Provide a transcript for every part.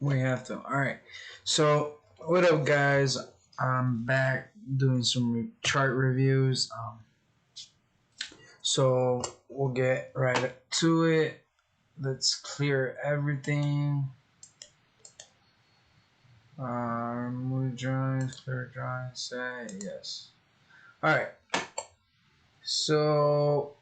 We have to. All right. So, what up, guys? I'm back doing some chart reviews. So we'll get right to it. Let's clear everything. Remove drawings, clear drawings. Say yes. All right. So.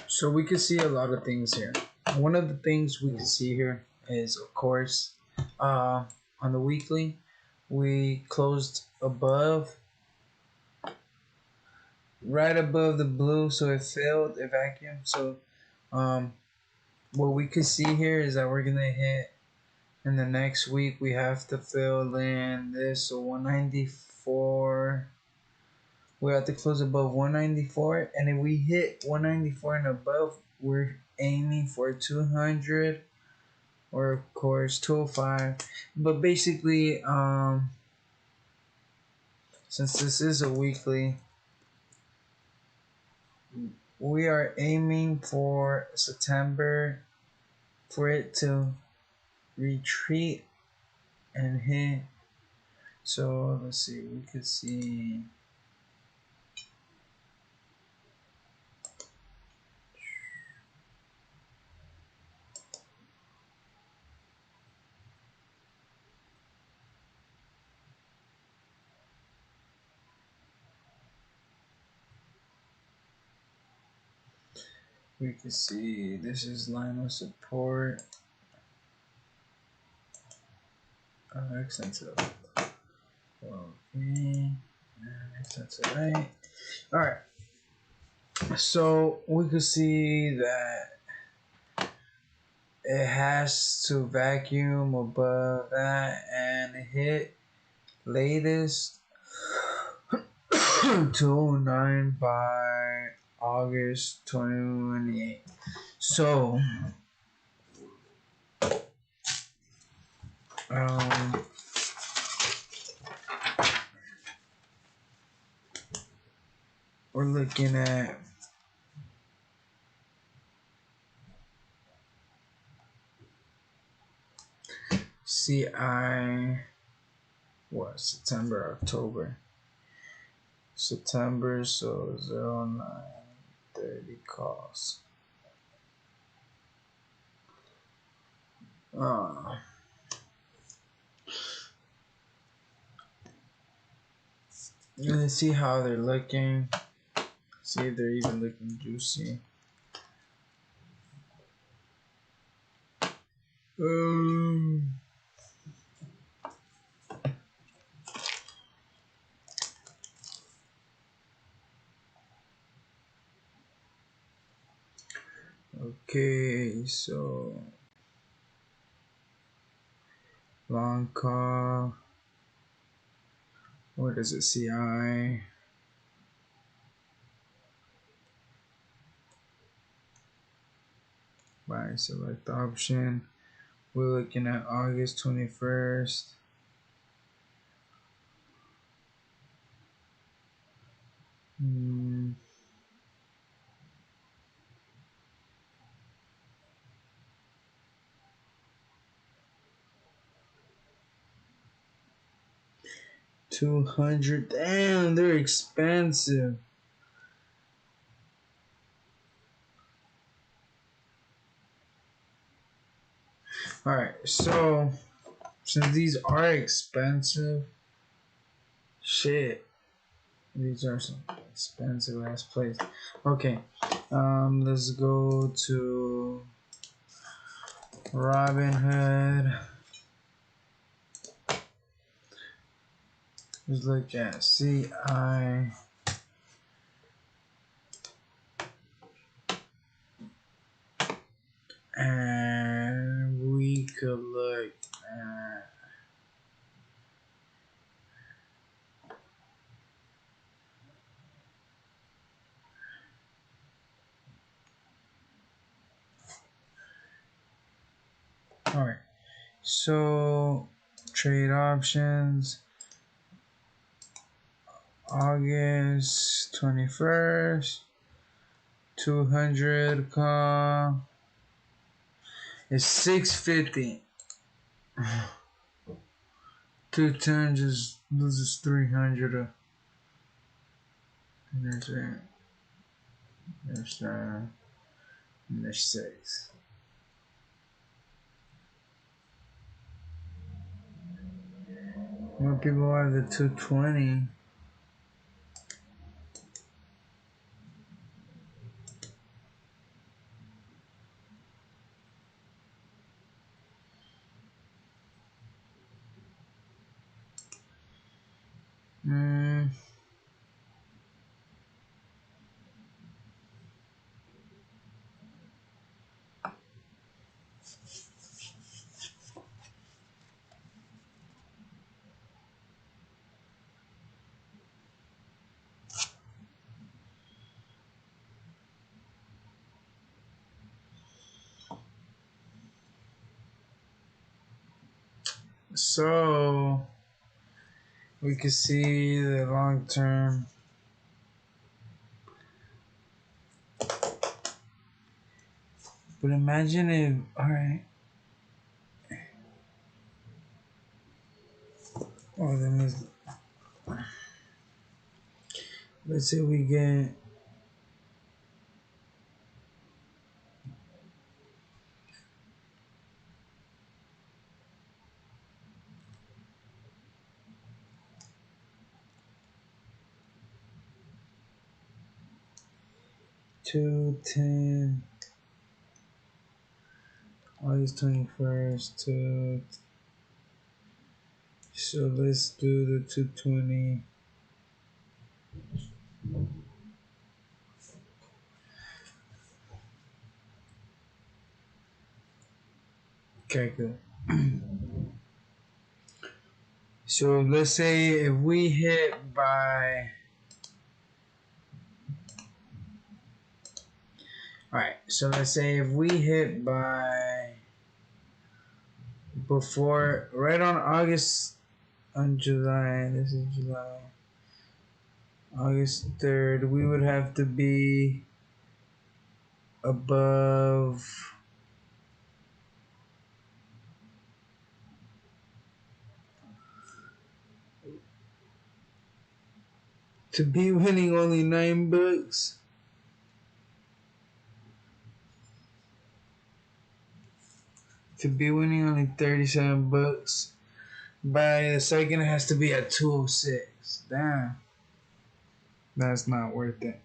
So we can see a lot of things here. One of the things we can see here is, of course, on the weekly, we closed above, right above the blue, so it failed, it vacuumed. So, um, what we could see here is that we're gonna hit in the next week. We have to fill in this, so 194. We have to close above 194, and if we hit 194 and above, we're aiming for 200, or of course 205. But basically, since this is a weekly, we are aiming for September for it to retreat and hit. So let's see, we could see. We can see this is line of support. Extensive. Okay. Extensive right. Alright. So we could see that it has to vacuum above that and hit latest 209 by August 28th. So um we're looking at CI, what, September, so 0930 calls. Uh, let's see how they're looking. See if they're even looking juicy. Um, okay, so long call. What is it? CI. Buy select option. We're looking at August 21st. Hmm. 200. Damn, they're expensive. Alright, so since these are expensive, shit, these are some expensive ass plays. Okay, let's go to Robinhood. Let's look at CI. And we could look at alright. So trade options, August 21st, 200 call is 650. 210 just loses 300. And there's that. And there's 6. More people have the 220. Mm. So we can see the long term. But imagine if, alright. Oh, that means, let's say we get 210, August 21st, so let's do the 220. Okay, good. So let's say if we hit by, alright, so let's say if we hit by before, right on August, on July, this is July, August 3rd, we would have to be above, to be winning only $9, to be winning only $37. By the second, it has to be at 206. Damn, that's not worth it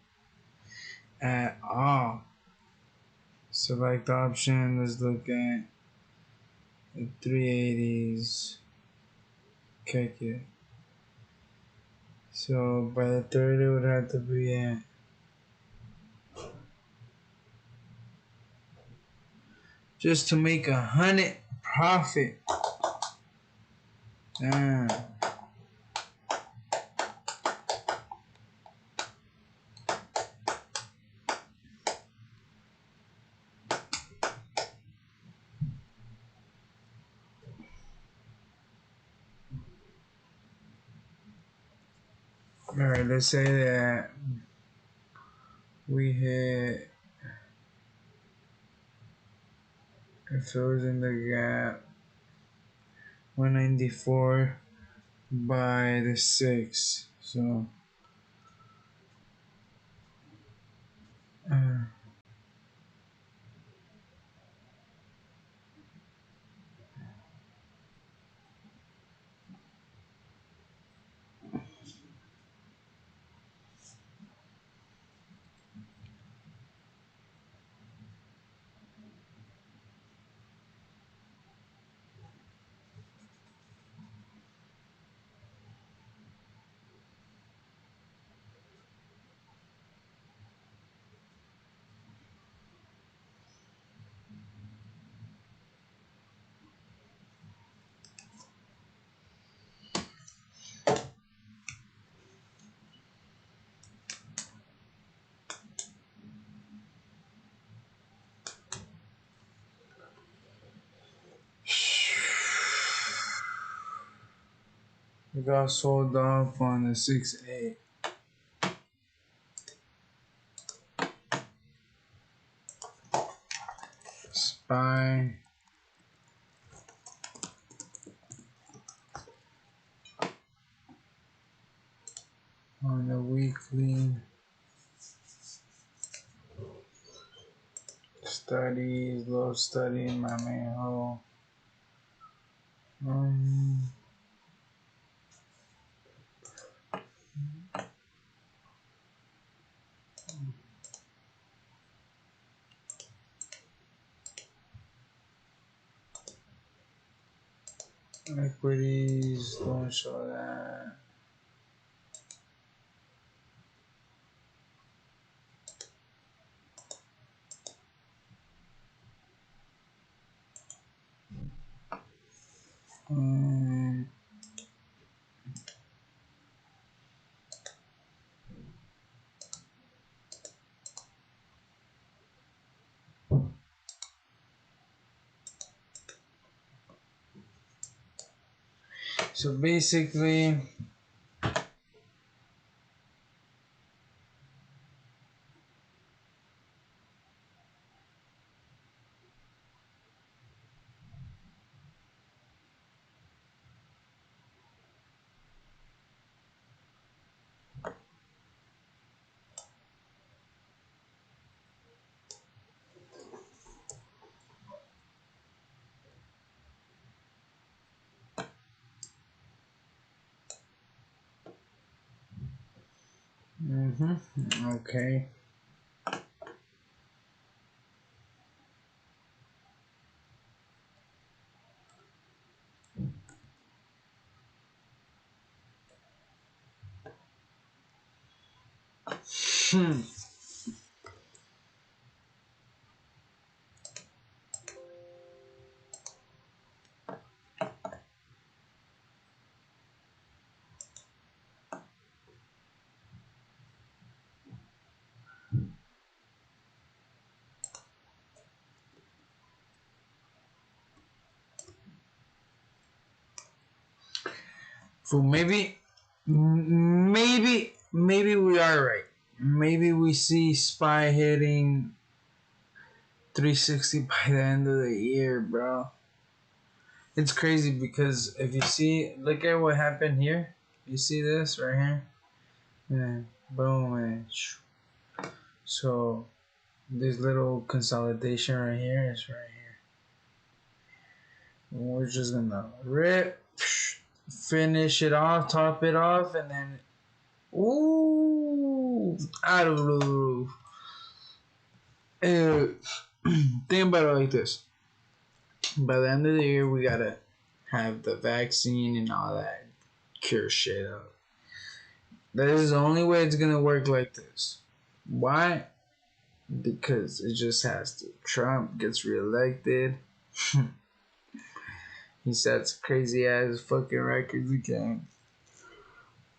at all. Select option. Let's look at the 380s. Kick it. So by the third, it would have to be at just to make 100 profit. Damn. Alright, let's say that we hit, if it was in the gap, 194 by the 6. So, It got sold off on the 6-8. SPY. On the weekly. Studies, load study, my main hole. Equities, don't show that. So basically, okay. So maybe we are right. Maybe we see SPY hitting 360 by the end of the year, bro. It's crazy because if you see, look at what happened here. You see this right here? Yeah, boom, and so this little consolidation right here is right here. And we're just gonna rip, finish it off, top it off, and then ooh, out of the roof. Think about it like this: by the end of the year, we gotta have the vaccine and all that cure shit up. That is the only way it's gonna work like this. Why? Because it just has to. Trump gets reelected. He sets crazy ass fucking records again.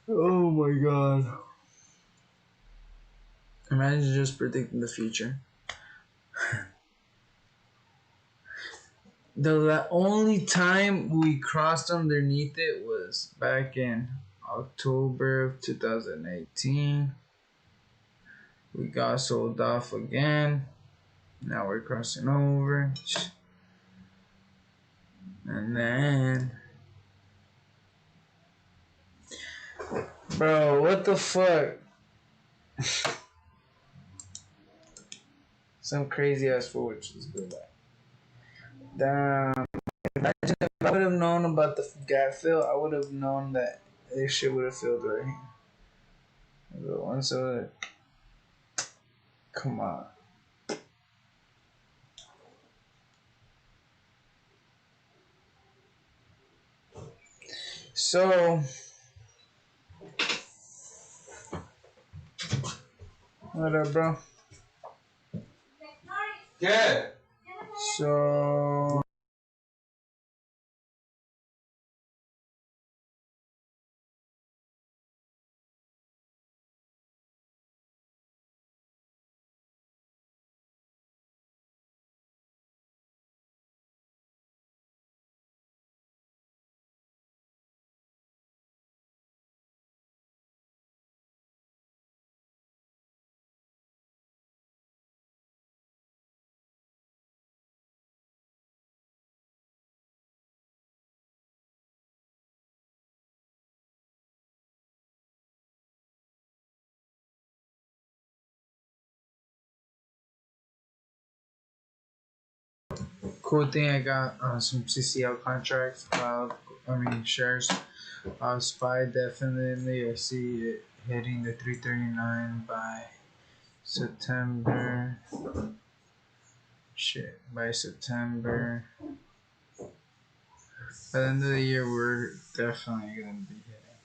Oh my god. Imagine just predicting the future. The only time we crossed underneath it was back in October of 2018. We got sold off again. Now we're crossing over. And then. Bro, what the fuck? Some crazy ass forward. Let's go back. Damn. Imagine if I would have known about the gap fill, I would have known that this shit would have filled right here. The one so come on. So what up, bro? Good. So cool thing, I got some CCL contracts. Shares. SPY definitely. I see it hitting the 339 by September. Shit, by September. By the end of the year, we're definitely gonna be hitting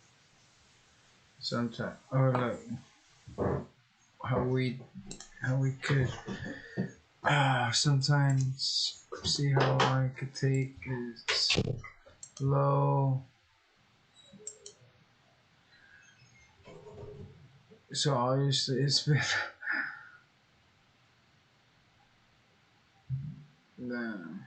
sometime. Oh look, how we could sometimes see how long it could take is low. So obviously it's been damn.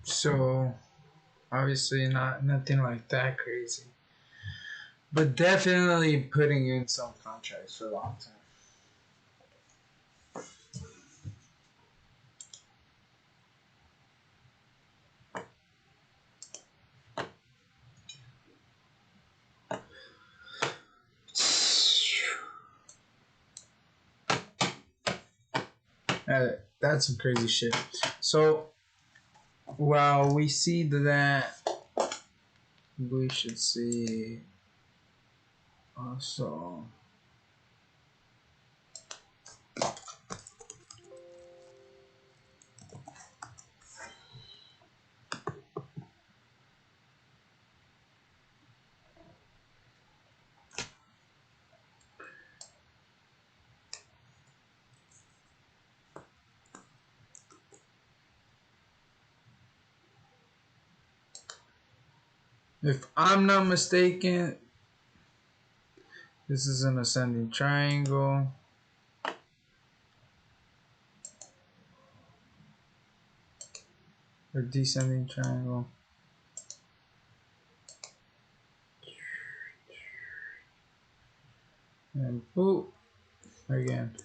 So obviously not nothing like that crazy, but definitely putting in some contracts for a long time. That's some crazy shit. So while we see that, we should see also. If I'm not mistaken, this is an ascending triangle. Or descending triangle. And boop. Again.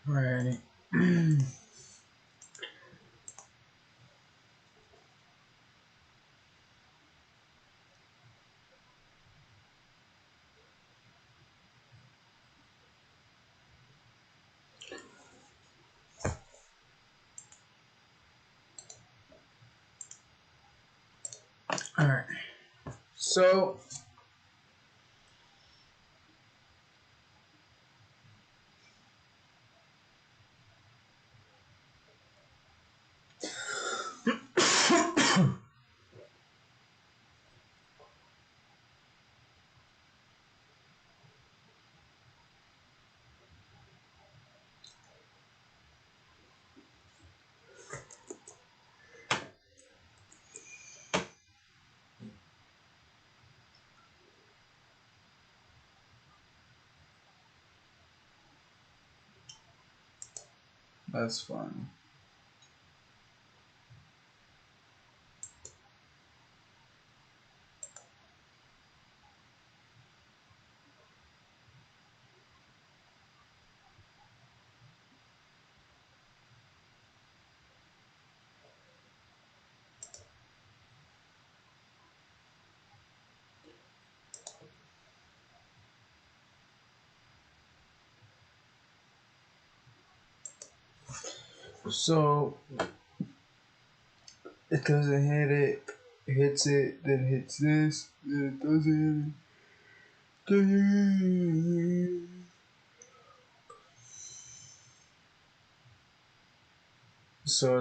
Alrighty. Alright. So that's fun. So it doesn't hit it, hits it, then hits this, then it doesn't hit it. So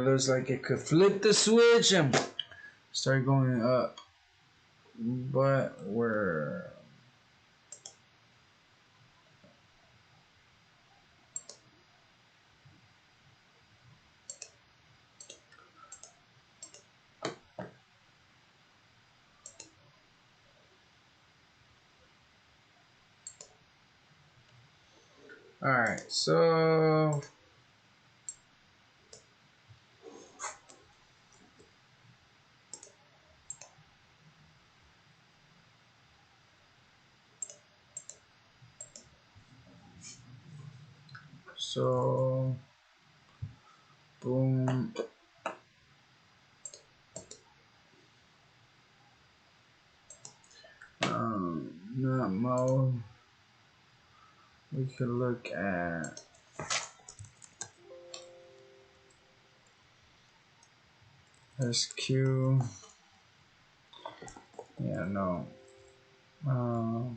it looks like it could flip the switch and start going up. But we're alright, so boom. Not mode. We could look at SQ. Yeah, no. Uh,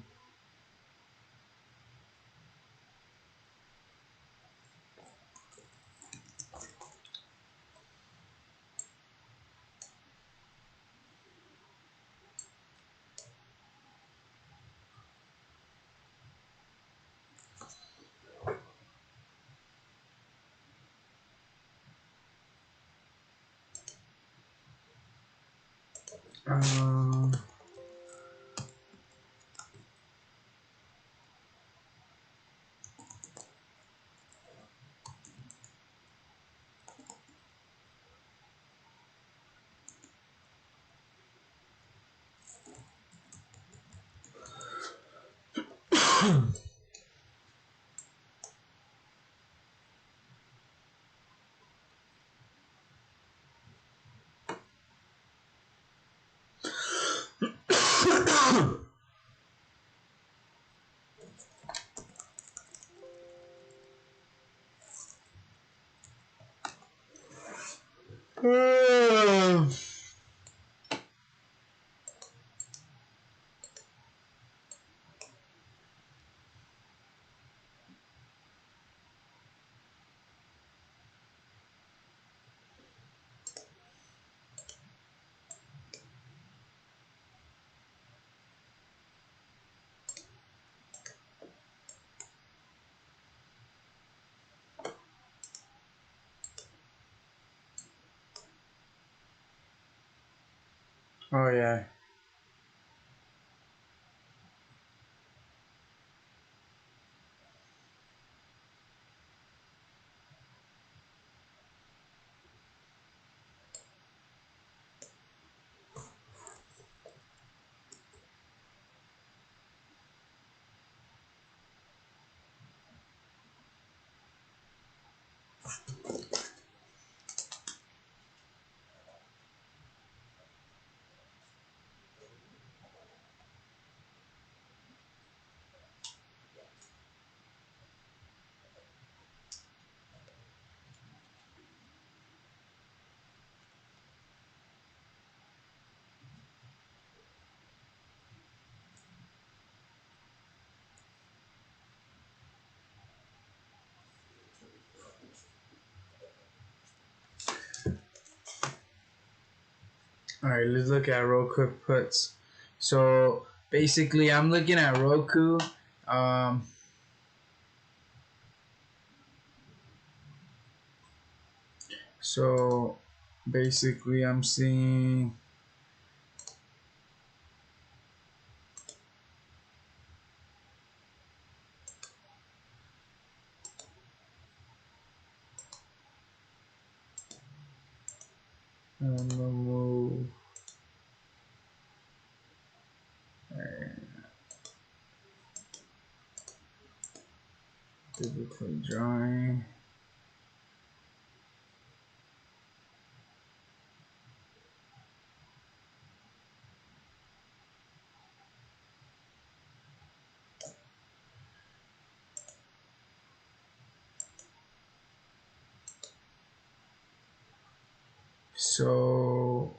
oh yeah. All right, let's look at Roku puts. So basically, I'm looking at Roku. Um, so basically, I'm seeing. Move. Typically drawing. So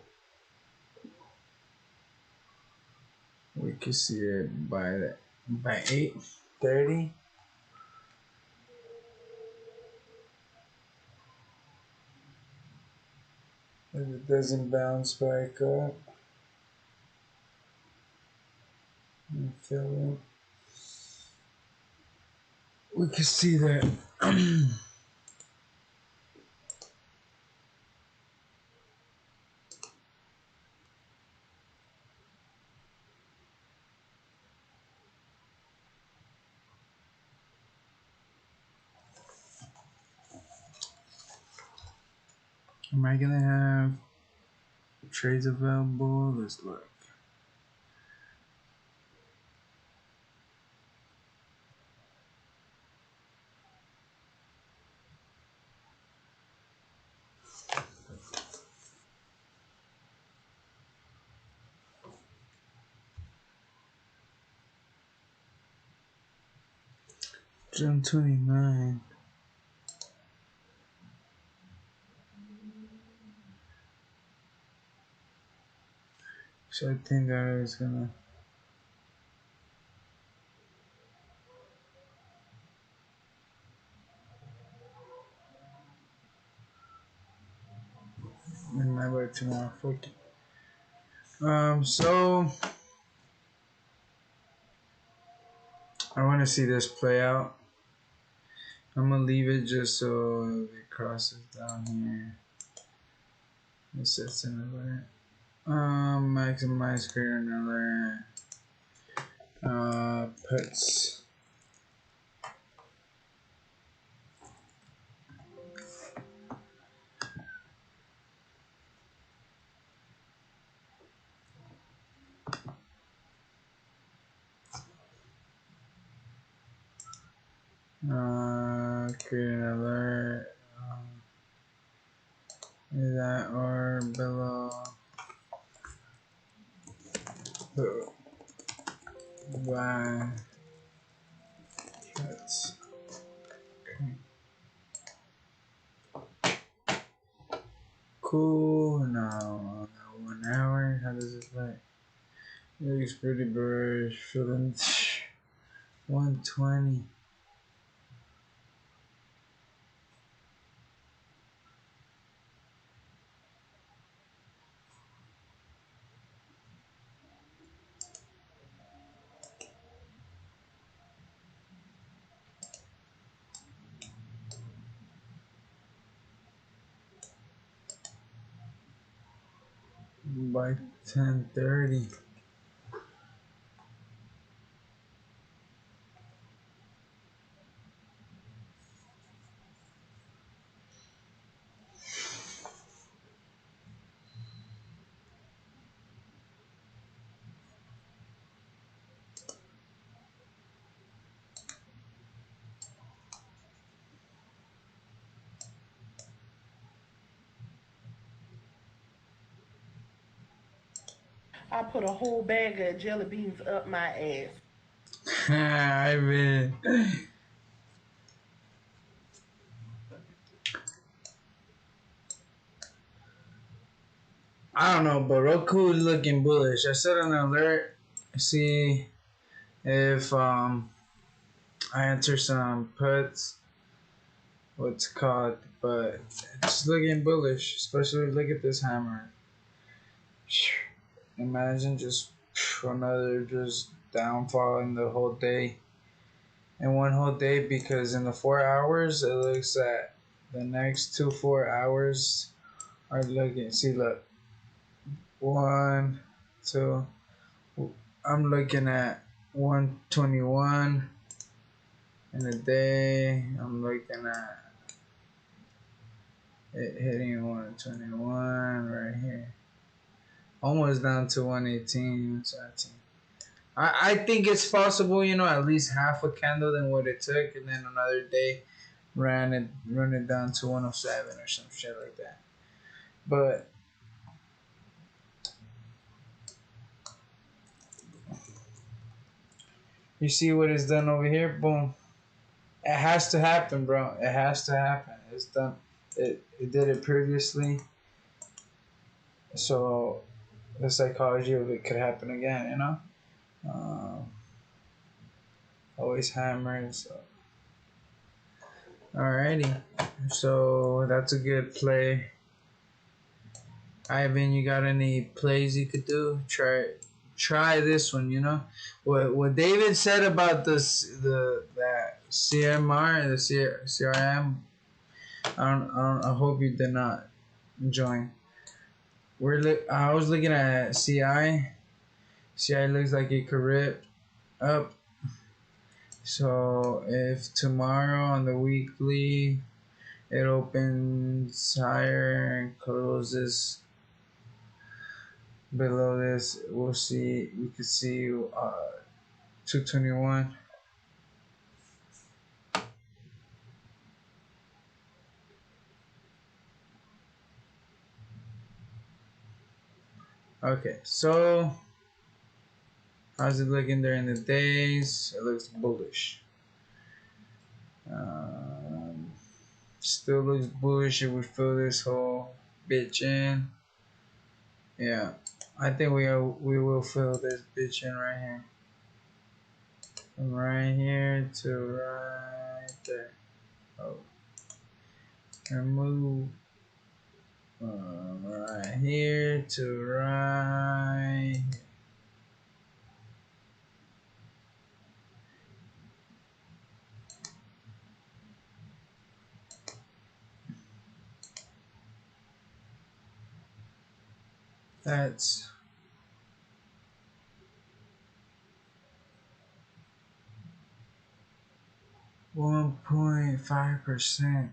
we can see it by that. by 8:30. If it doesn't bounce back up and fill it, we can see that. Am I gonna have trades available? Let's look. June 29. So I think that is gonna. In my way tomorrow. Fuck it. So I want to see this play out. I'm gonna leave it just so it crosses down here. It sets an alert. Maximize create an alert. Puts. Create an alert. Is that or below? Why? That's okay. Cool. Now 1 hour. How does it look? It looks pretty bird. Feeling 120. By 10:30. I put a whole bag of jelly beans up my ass. I mean, I don't know, but Roku is looking bullish. I set an alert. See if I enter some puts. What's called, but it's looking bullish. Especially look at this hammer. Imagine just another just downfall in the whole day. In one whole day, because in the 4 hours it looks at the next 4 hours are looking. See, look, 1, 2. I'm looking at 121 in a day. I'm looking at it hitting 121 right here. Almost down to 118, 17. I think it's possible, at least half a candle than what it took, and then another day run it down to 107 or some shit like that. But you see what it's done over here? Boom. It has to happen, bro. It has to happen. It's done. It did it previously. So the psychology of it could happen again, always hammered. So, alrighty. So that's a good play. Ivan, you got any plays you could do? Try this one. You know what David said about that CMR, the CRM. I hope you did not join. I was looking at CI. CI looks like it could rip up. So if tomorrow on the weekly it opens higher and closes below this, we'll see. We could see 221. Okay, so how's it looking during the days? It looks bullish. Um, Still looks bullish if we fill this whole bitch in. Yeah, I think we will fill this bitch in right here. From right here to right there. Oh, and move right here to right here. That's 1.5%.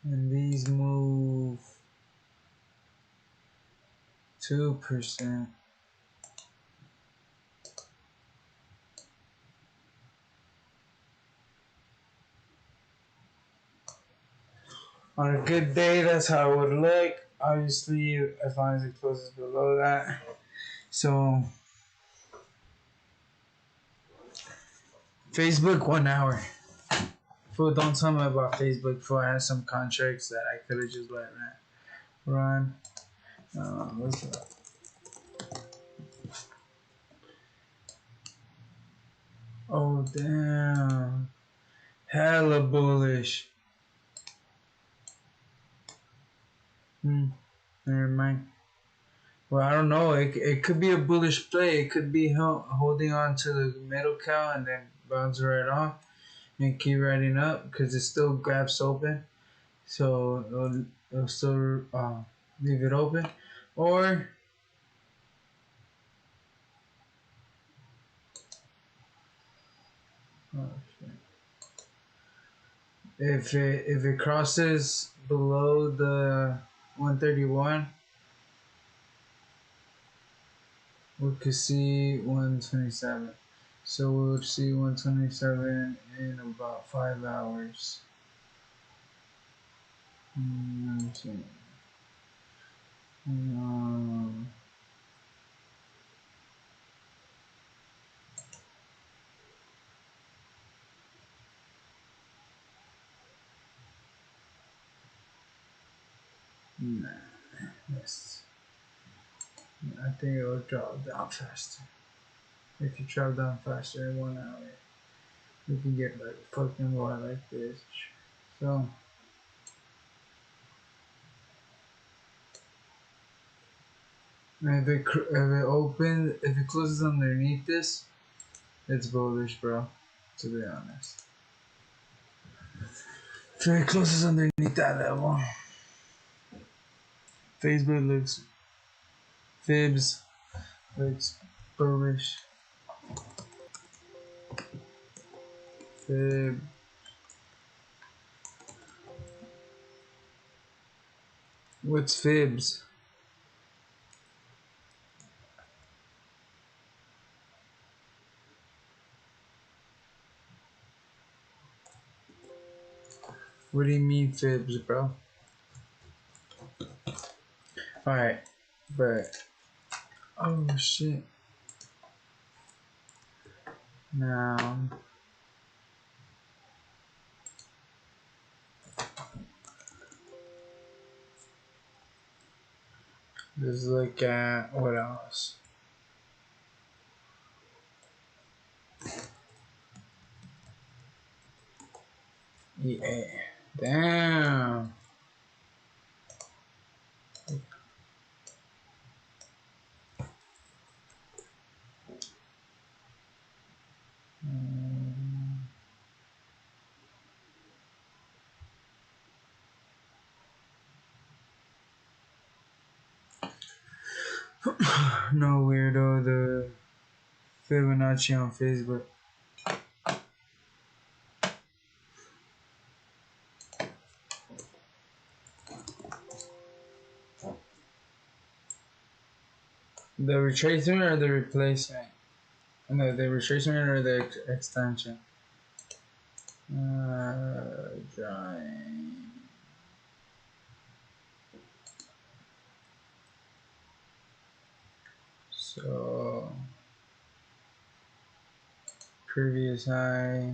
And these move 2%. On a good day, that's how it would look. Obviously, as long as it closes below that. So, Facebook 1 hour. Fool, don't tell me about Facebook. Fool, I had some contracts that I could have just let run. What's up? Oh, damn. Hella bullish. Never mind. Well, I don't know. It could be a bullish play. It could be holding on to the middle cow and then bounce right off and keep riding up because it still gaps open. So it'll still leave it open. Or oh, shit. If it crosses below the 131, we could see 127. So we would see 127 in about 5 hours. Nah, yes. I think it will drop down faster. If you drop down faster in 1 hour, you can get like fucking more like this. So if it closes underneath this, it's bullish, bro. To be honest, if it closes underneath that level, Facebook looks fibs looks bullish. Fib. What's fibs? What do you mean fibs, bro? Alright, but oh shit. Now Just look at what else. EA. Damn. No weirdo, the Fibonacci on Facebook. The retracement or the replacement? No, the retracement or the extension? Drawing. So, previous high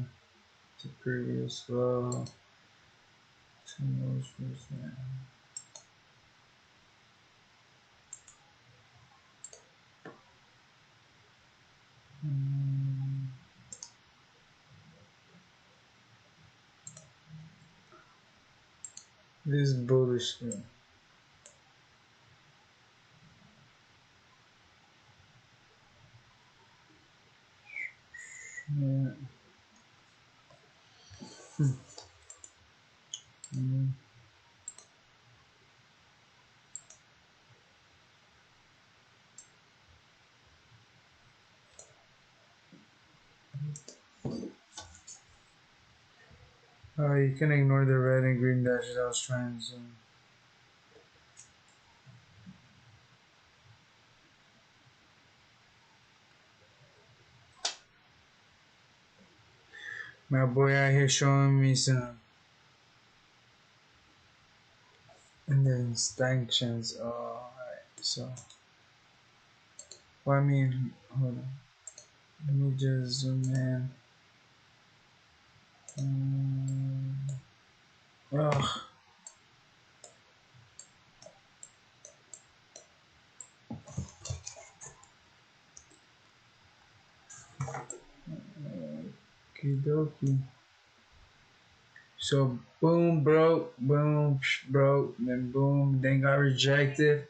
to previous low to most recent. This bullish thing. Yeah. Oh, you can ignore the red and green dashes I was trying to zoom. My boy out here showing me some and then sanctions. Oh, alright. So, well, I mean, hold on. Let me just zoom in. Ugh. Okie dokie. So boom, broke, boom, broke, then boom, then got rejected.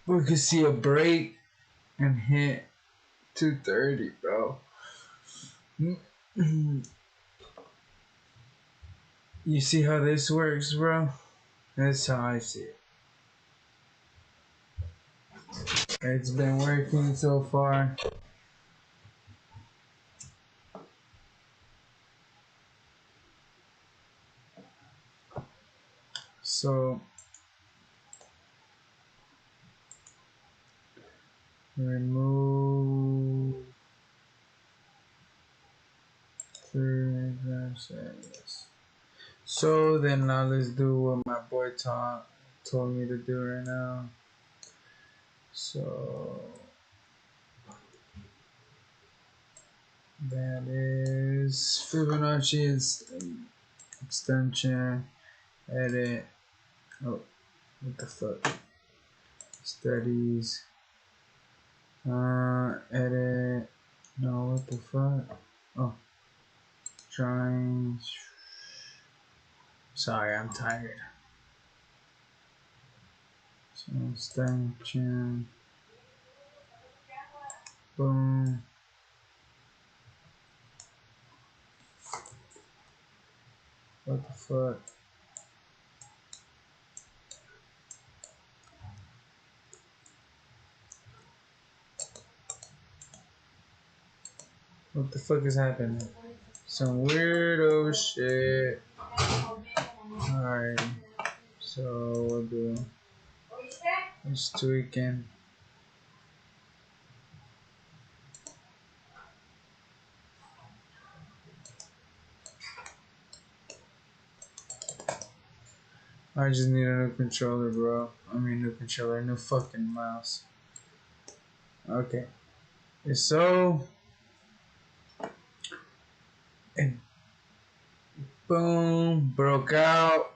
We could see a break and hit 230, bro. You see how this works, bro? That's how I see it. It's been working so far. So remove 3 grams. So then now let's do what my boy told me to do right now. So that is Fibonacci extension, edit. Oh, what the fuck? Studies. Edit. No, what the fuck? Oh, drawings. Sorry, I'm tired. So extension. Boom. What the fuck? What the fuck is happening? Some weirdo shit. Alright. So we'll do this tweaking. I just need a new controller, bro. I mean, new controller, new fucking mouse. Okay. So, and boom, broke out.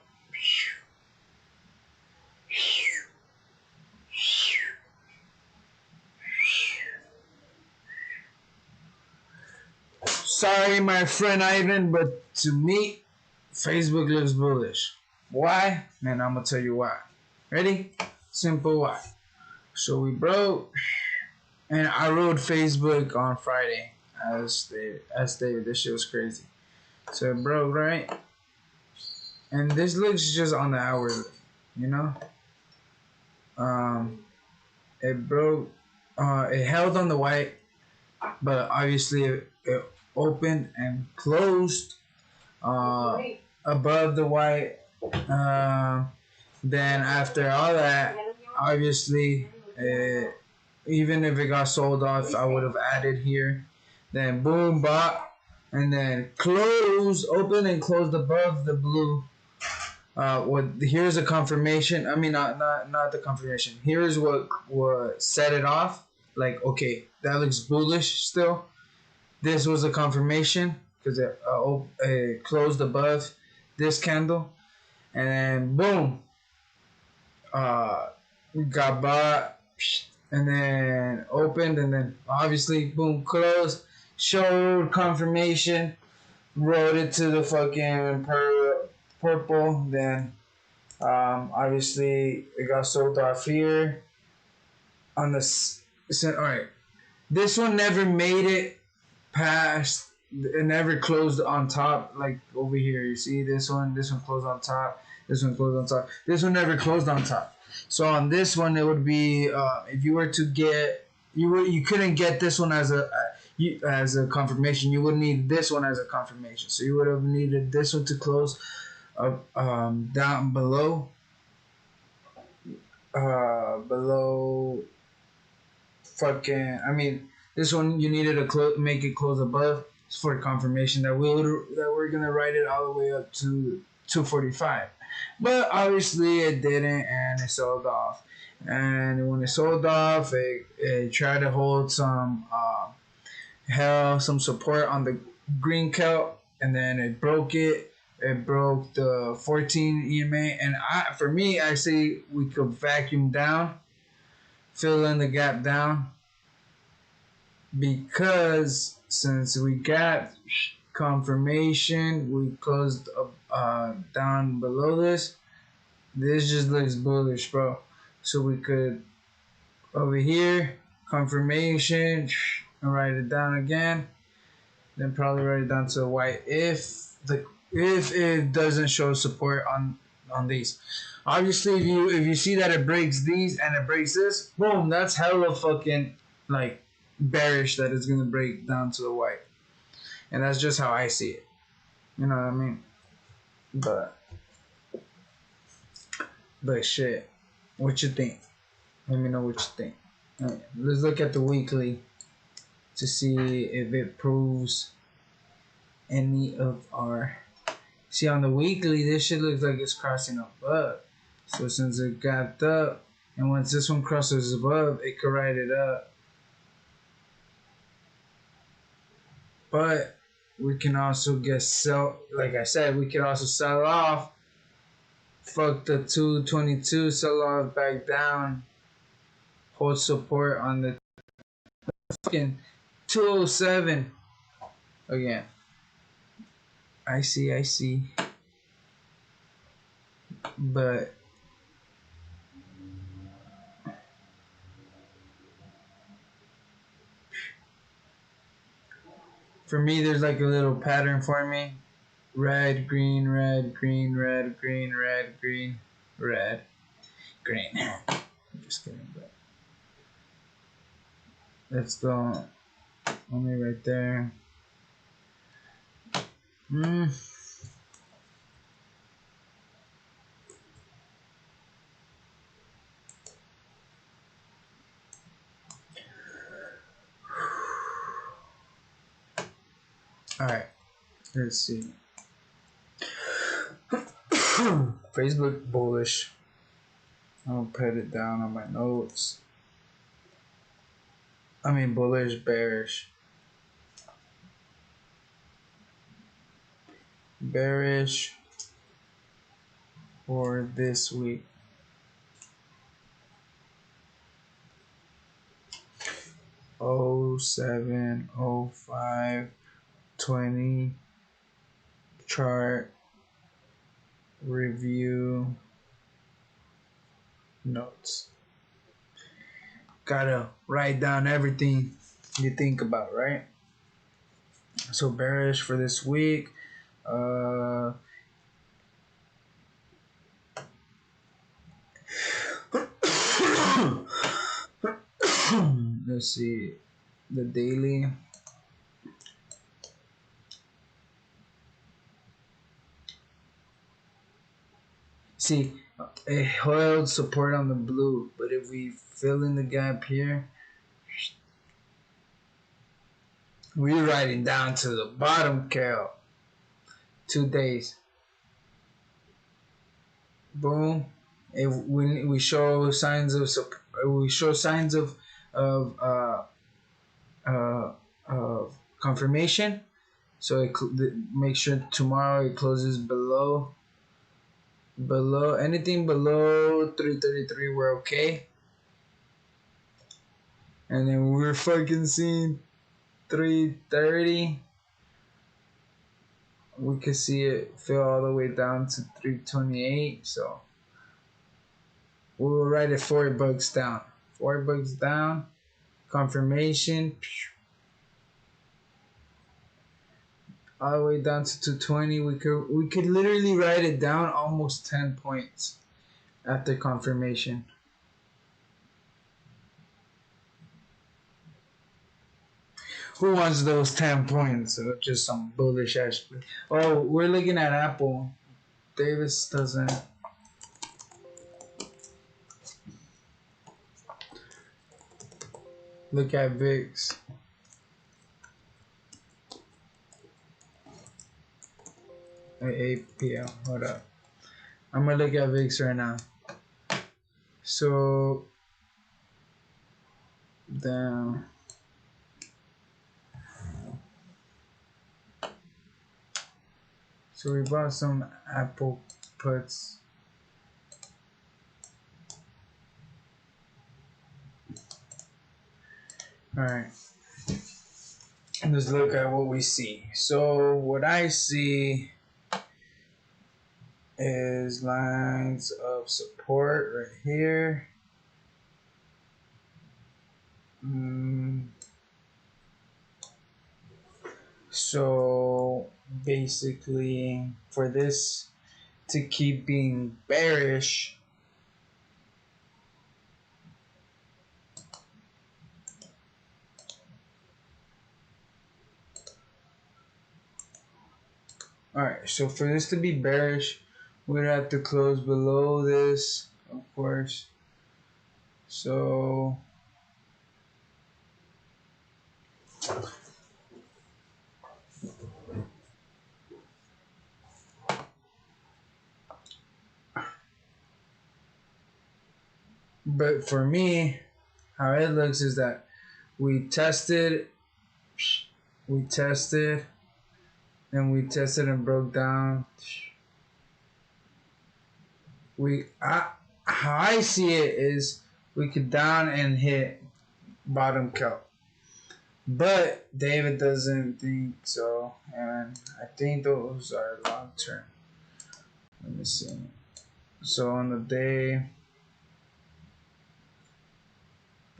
Sorry, my friend Ivan, but to me, Facebook looks bullish. Why? Man, I'm gonna tell you why. Ready? Simple why. So we broke, and I rode Facebook on Friday. As they this shit was crazy. So it broke, right? And this looks just on the hourly, you know. Um, it broke. It held on the white, but obviously it opened and closed above the white. Uh, then after all that, obviously, even if it got sold off, I would have added here. Then boom, bought, and then close, open and closed above the blue. What here's a confirmation. I mean, not the confirmation. Here's what set it off. Like, okay, that looks bullish still. This was a confirmation because it closed above this candle, and then boom, uh, got bought, and then opened, and then obviously boom, closed. Showed confirmation, wrote it to the fucking purple. Then obviously it got sold off here on the. All right, this one never made it past. It never closed on top, like over here. You see this one? This one closed on top. This one closed on top. This one never closed on top. So on this one, it would be if you were to get you couldn't get this one as a confirmation. You would need this one as a confirmation. So you would have needed this one to close down below fucking. I mean, this one you needed to make it close above for confirmation that we're gonna write it all the way up to 245. But obviously it didn't, and it sold off. And when it sold off, it tried to hold some support on the green kelp, and then it broke it. It broke the 14 EMA, and for me, I say we could vacuum down, fill in the gap down, because since we got confirmation, we closed down below this. This just looks bullish, bro. So we could over here confirmation and write it down again. Then probably write it down to white if it doesn't show support on these. Obviously, if you see that it breaks these and it breaks this, boom, that's hella fucking like bearish that it's gonna break down to the white, and that's just how I see it. You know what I mean? But shit, what you think? Let me know what you think. Right, let's look at the weekly to see if it proves any of our. See, on the weekly, this shit looks like it's crossing above. So since it gapped up, and once this one crosses above, it could write it up. But we can also like I said, we can also sell off. Fuck the 222, sell off back down. Hold support on the fucking 207 again. I see. But for me, there's like a little pattern for me. Red, green, red, green, red, green, red, green, red, green. I'm just kidding, but let's go only right there. Alright, let's see. Facebook bullish. I'll put it down on my notes. I mean, bullish, bearish. Bearish for this week. Oh 07, 05, 20 chart review notes. Gotta write down everything you think about, right? So bearish for this week. Uh, let's see the daily. See, it held support on the blue, but if we fill in the gap here, we're riding down to the bottom, Carol. 2 days. Boom. If we show signs of of uh, of confirmation, so make sure tomorrow it closes below anything below 333. We're okay, and then we're fucking seeing 330. We could see it fill all the way down to 328. So we'll write it $4 down. $4 down. Confirmation. All the way down to 220. We could literally write it down almost 10 points after confirmation. Who wants those 10 points? Just some bullish ass. Oh, we're looking at Apple. Davis doesn't. Look at VIX. At 8 p.m. Hold up. I'm gonna look at VIX right now. So, damn. So we bought some Apple puts. Alright. Let's look at what we see. So what I see is lines of support right here. So basically for this to keep being bearish, alright, so for this to be bearish, we'd have to close below this, of course. So but for me, how it looks is that we tested, and we tested and broke down. How I see it is we could down and hit bottom kelp, but David doesn't think so, and I think those are long term. Let me see. So on the day,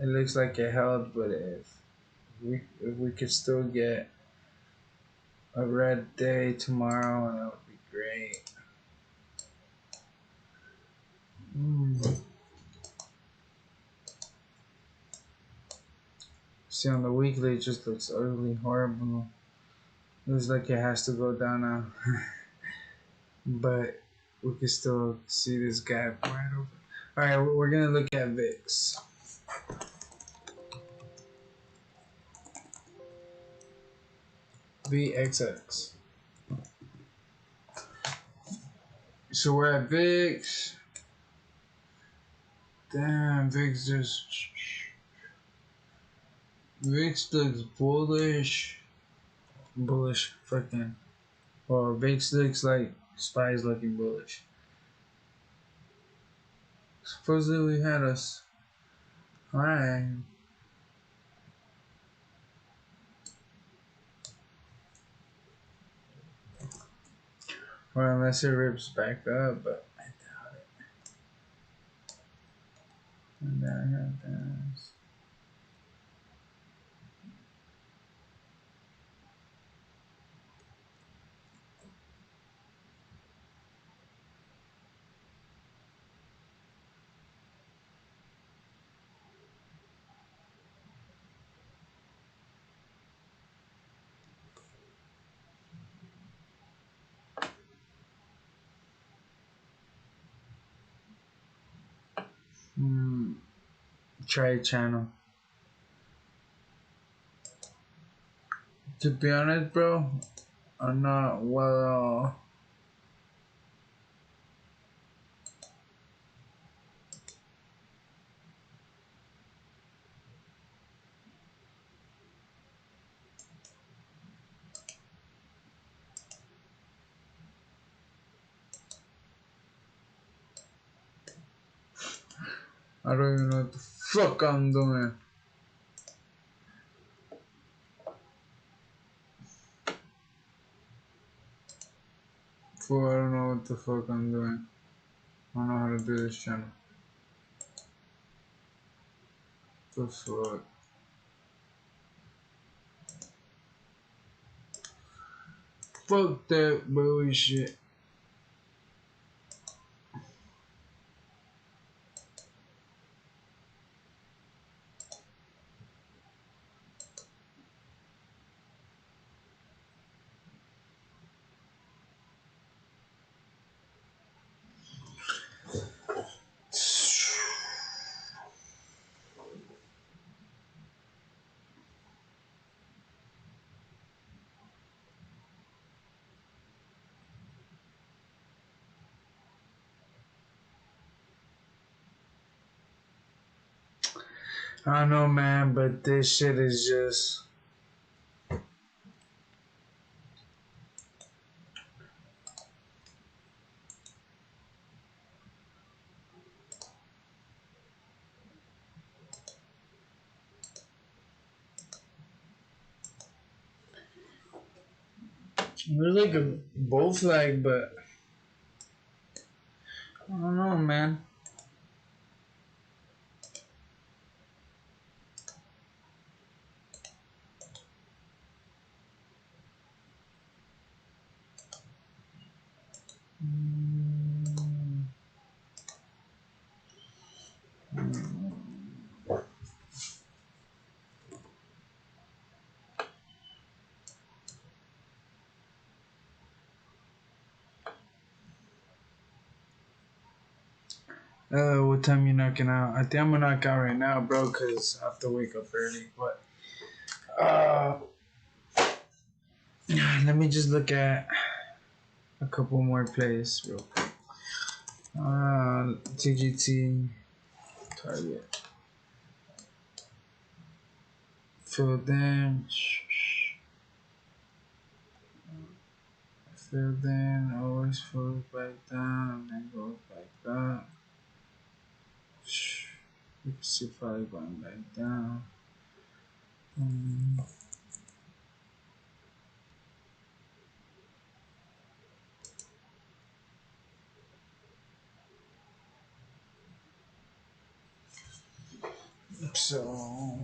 it looks like it held, but if we could still get a red day tomorrow, that would be great. See, on the weekly, it just looks ugly, horrible. It looks like it has to go down now. But we can still see this gap right over. Alright, we're going to look at VIX. VXX. So we're at VIX. Damn, VIX looks bullish. Bullish, fucking. Or VIX looks like SPY's looking bullish. Supposedly we had us. Alright. Or unless it rips back up, but I doubt it. And then I got this. Try channel. To be honest, bro, I'm not well. I don't even know what the fuck I'm doing. Fool, I don't know what the fuck I'm doing. I don't know how to do this channel. The fuck? Fuck that bullshit. I don't know, man, but this shit is just. There's like a both lag, but I don't know, man. What time you knocking out? I think I'm gonna knock out right now, bro, cause I have to wake up early. But let me just look at a couple more plays real quick. TGT target. Filled in. Filled in. Always falls back down and then goes back up. You can see probably going back down. So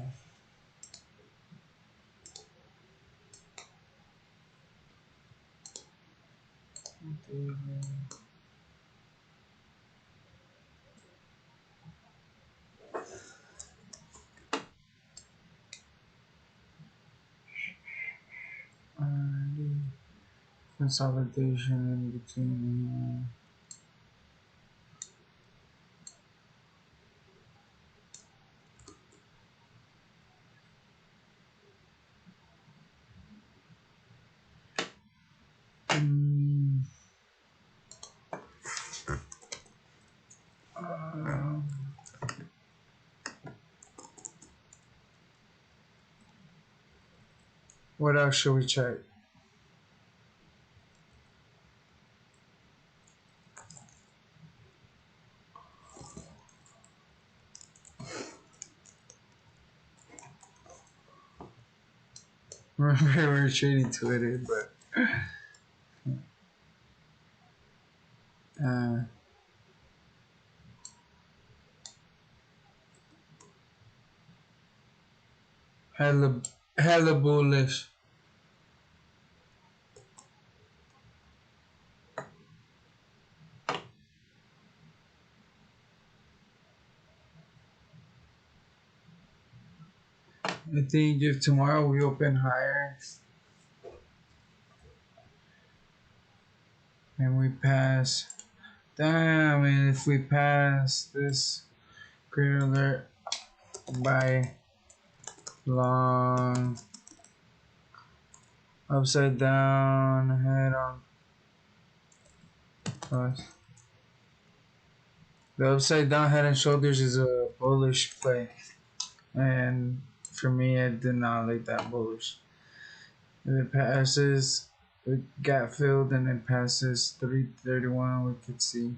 consolidation in between. What else should we check? We're trading Twitter, but Uh, hella, hella bullish. I think if tomorrow we open higher and we pass, damn, and if we pass this great alert by long upside down head on us. The upside down head and shoulders is a bullish play, and for me, I did not like that bullish. If it passes, it got filled and it passes 331, we could see.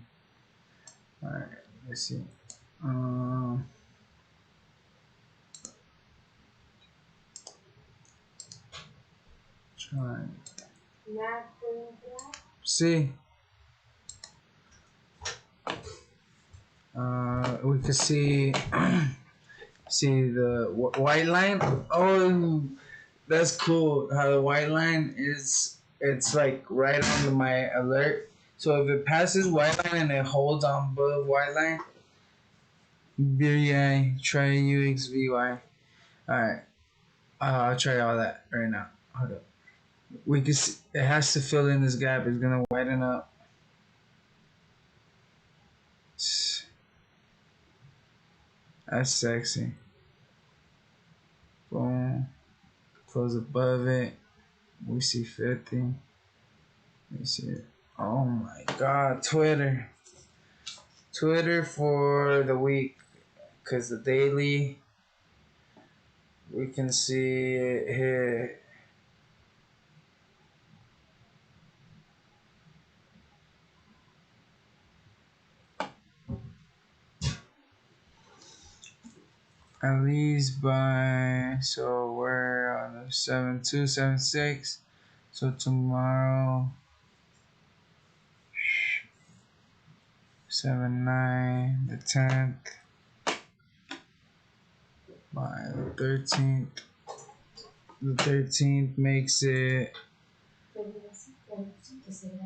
Alright, let's see. Try. See. We could see see the white line. Oh, that's cool. How the white line is, it's like right on my alert. So if it passes white line and it holds on above white line, BRI, try UXVY. Alright, I'll try all that right now. Hold up. We can see, it has to fill in this gap. It's gonna widen up. That's sexy. Boom. Close above it. We see 50. Let me see it. Oh my god, Twitter. Twitter for the week. Because the daily, we can see it here. At least by, so we're on the 7-2, 7-6. So tomorrow, 7-9, the 10th, by the 13th. The 13th makes it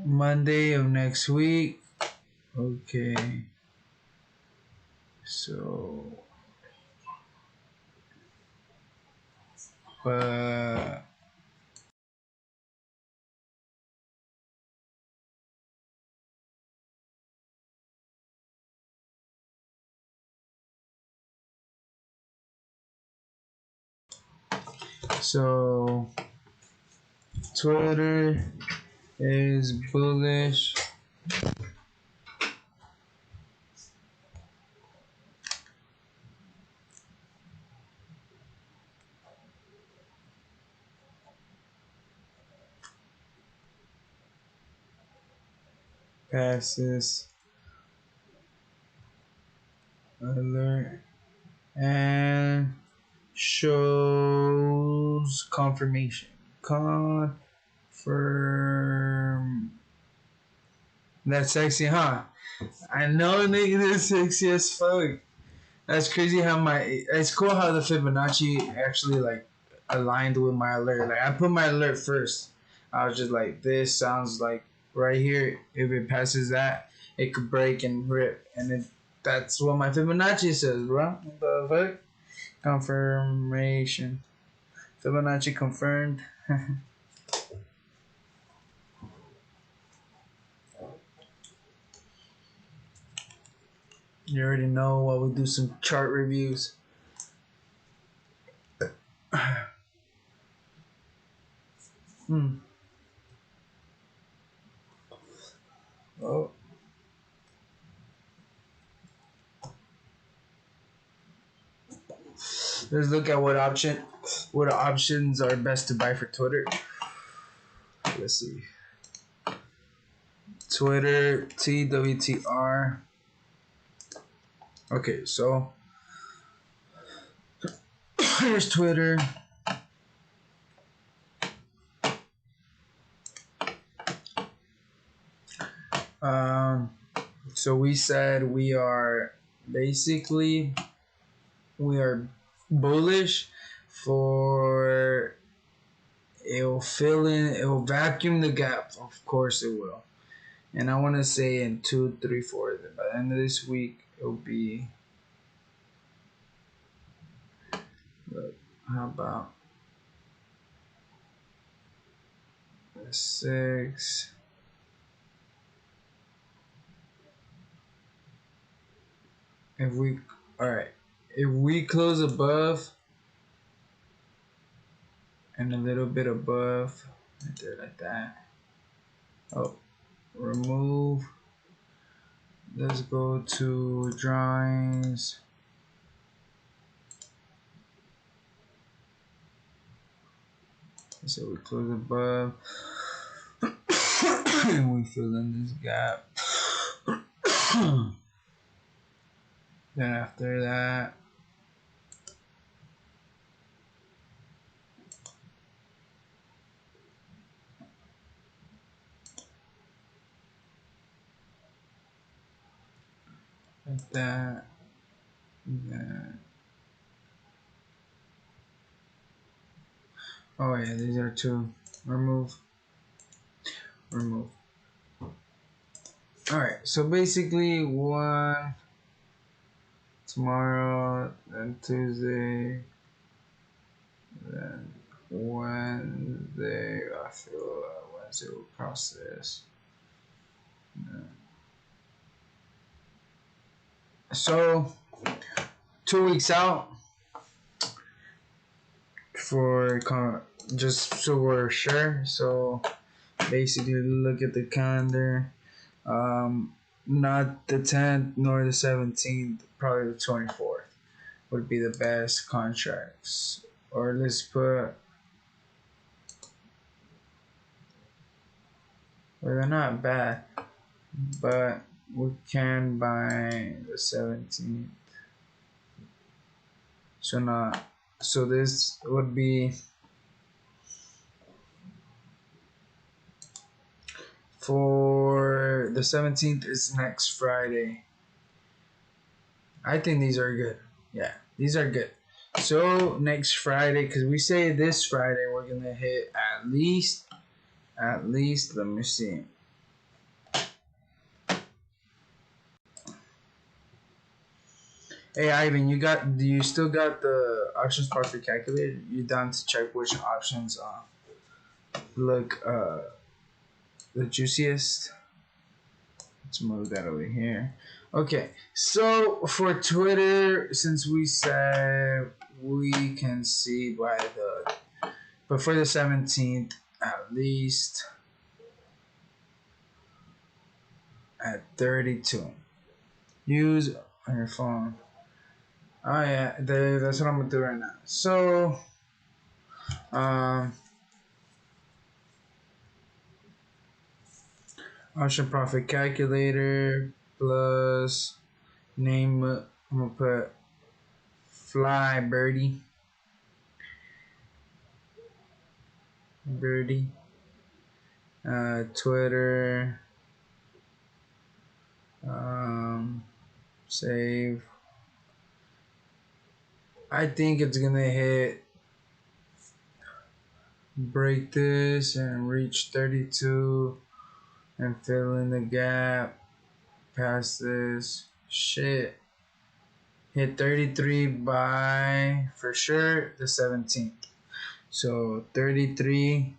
Monday of next week. Okay. So, so Twitter is bullish. Passes alert and shows confirmation. Confirm. That's sexy, huh? I know, nigga, that's sexy as fuck. That's crazy how it's cool how the Fibonacci actually like aligned with my alert. Like I put my alert first. I was just like, this sounds like right here. If it passes that, it could break and rip, and that's what my Fibonacci says, bro. What the fuck? Confirmation. Fibonacci confirmed. You already know while we do some chart reviews. Oh. Let's look at what options are best to buy for Twitter. Let's see. Twitter, TWTR. Okay, so here's Twitter. So we said we are bullish for it'll vacuum the gap. Of course it will. And I want to say in 2, 3, 4, by the end of this week, it'll be, look, how about 6? Alright, if we close above and a little bit above, right there like that. Oh, remove. Let's go to drawings. So we close above and we fill in this gap. Then after that, like that, then, oh yeah, these are two. Remove. Alright, so basically one tomorrow, then Tuesday, then Wednesday. I feel Wednesday will process. So 2 weeks out for just so we're sure. So basically, look at the calendar. Not the 10th nor the 17th, probably the 24th would be the best contracts. Or let's put, well, they're not bad, but we can buy the 17th. So this would be for the 17th is next Friday. I think these are good. Yeah, these are good. So next Friday, because we say this Friday we're gonna hit at least. Let me see. Hey Ivan, do you still got the options profit calculator? You done to check which options look the juiciest? Let's move that over here. Okay, so for Twitter, since we said we can see but for the 17th, at least at 32. Use on your phone. Oh yeah, that's what I'm gonna do right now. So, option profit calculator plus name. I'm gonna put fly birdie. Twitter. Save. I think it's gonna break this and reach 32 and fill in the gap past this shit. Hit 33 by for sure the 17th. So 33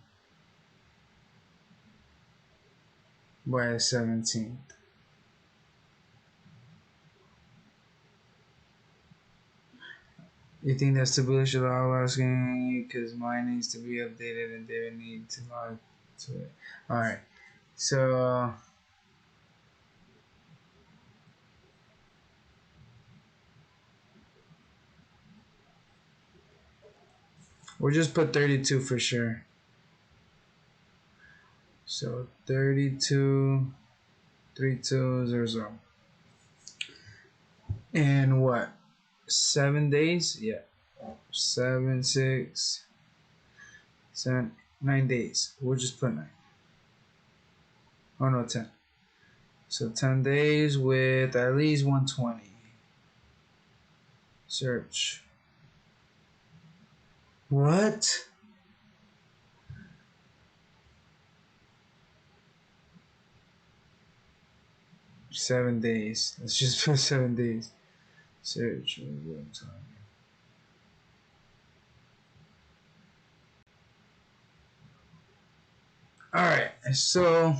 by the 17th. You think that's too bullish at all? Asking because mine needs to be updated and they need to log to it. Alright. So we'll just put 32 for sure. So 32, 3200. And what? 7 days? Yeah. 7, 6, 9 days. We'll just put 9. Oh no, 10. So 10 days with at least 120. Search. What? Seven days. Let's just put 7 days. Search. Alright, so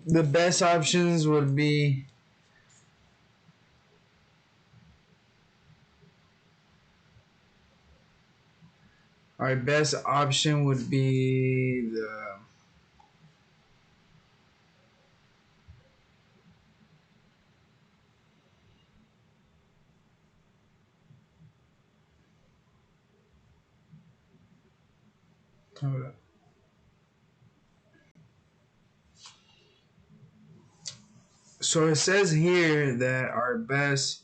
the best options would be our best option would be the hold up. So it says here that our best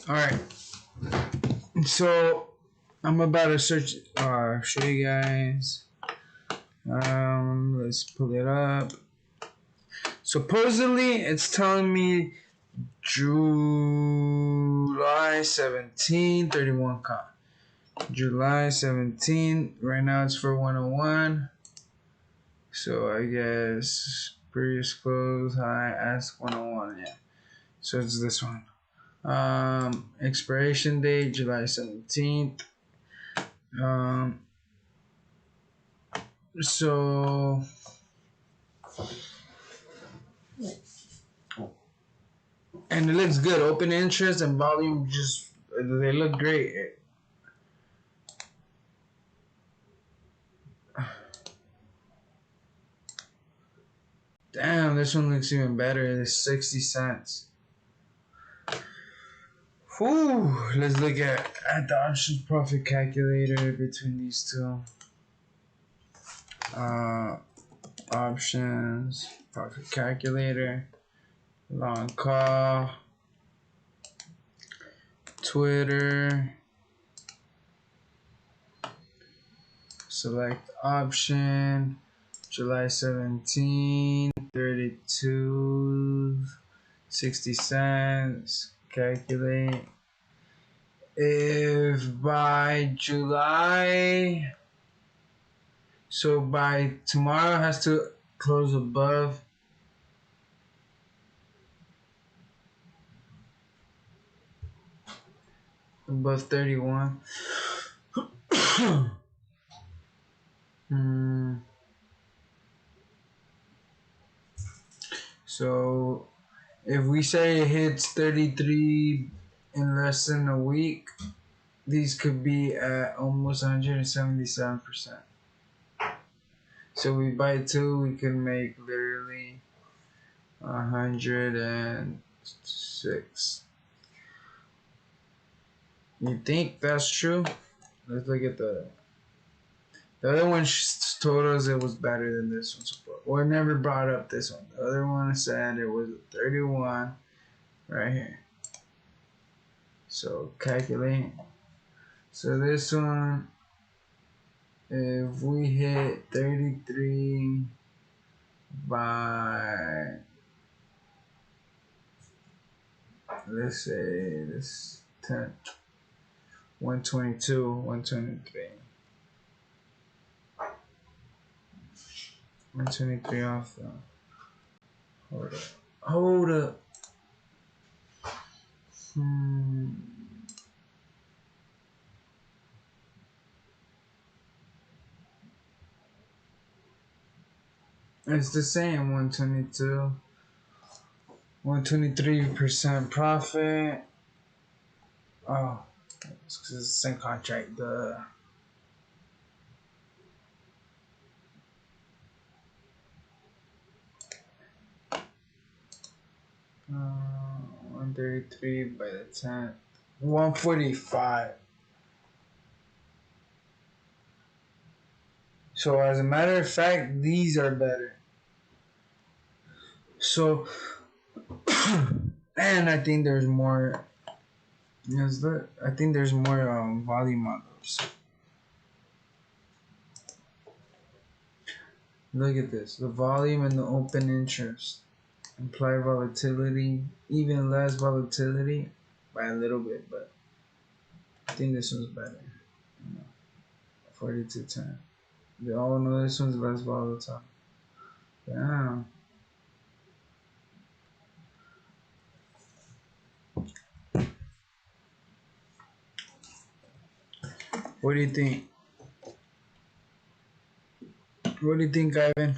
alright. So I'm about to search show you guys. Let's pull it up. Supposedly it's telling me July 17, 31 count. July 17. Right now it's for 101. So I guess previous close high ask 101. Yeah. So it's this one. Expiration date July 17th. So and it looks good. Open interest and volume just they look great. Damn, this one looks even better. It's 60 cents. Whew, let's look at the options profit calculator between these two. Options profit calculator, long call, Twitter, select option, July 17, 32, 60 cents, calculate. If by July, so by tomorrow it has to close above above 31. So if we say it hits 33 in less than a week, these could be at almost 177%. So we buy two, we can make literally 106. You think that's true? Let's look at the other one told us it was better than this one. Or never brought up this one. The other one said it was 31 right here. So calculate. So this one, if we hit 33 by, let's say this 10, 122, 123. 123 off though. Hold up. It's the same 122. 123% profit. Oh. It's the same contract. The 133 by the 10th. 145. So as a matter of fact, these are better. So, and I think there's more. I think there's more volume on those. Look at this. The volume and the open interest imply volatility, even less volatility by a little bit, but I think this one's better. 4210. They all know this one's less volatile. Yeah. What do you think? What do you think, Ivan?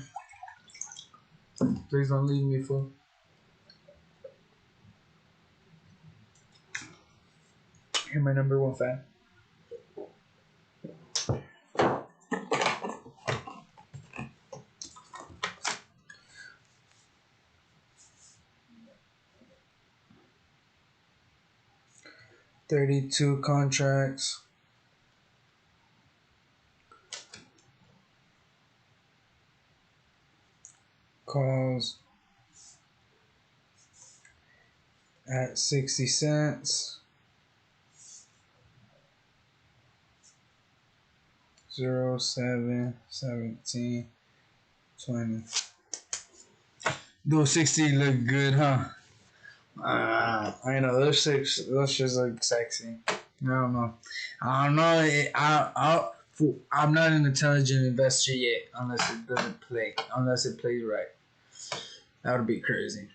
Please don't leave me, fool. You're my number one fan. $32 contracts. Calls at 60 cents. 0, 7, 17, 20. Those 60 look good, huh? I know those just look sexy. I don't know. I'm not an intelligent investor yet, unless it doesn't play, unless it plays right. That would be crazy.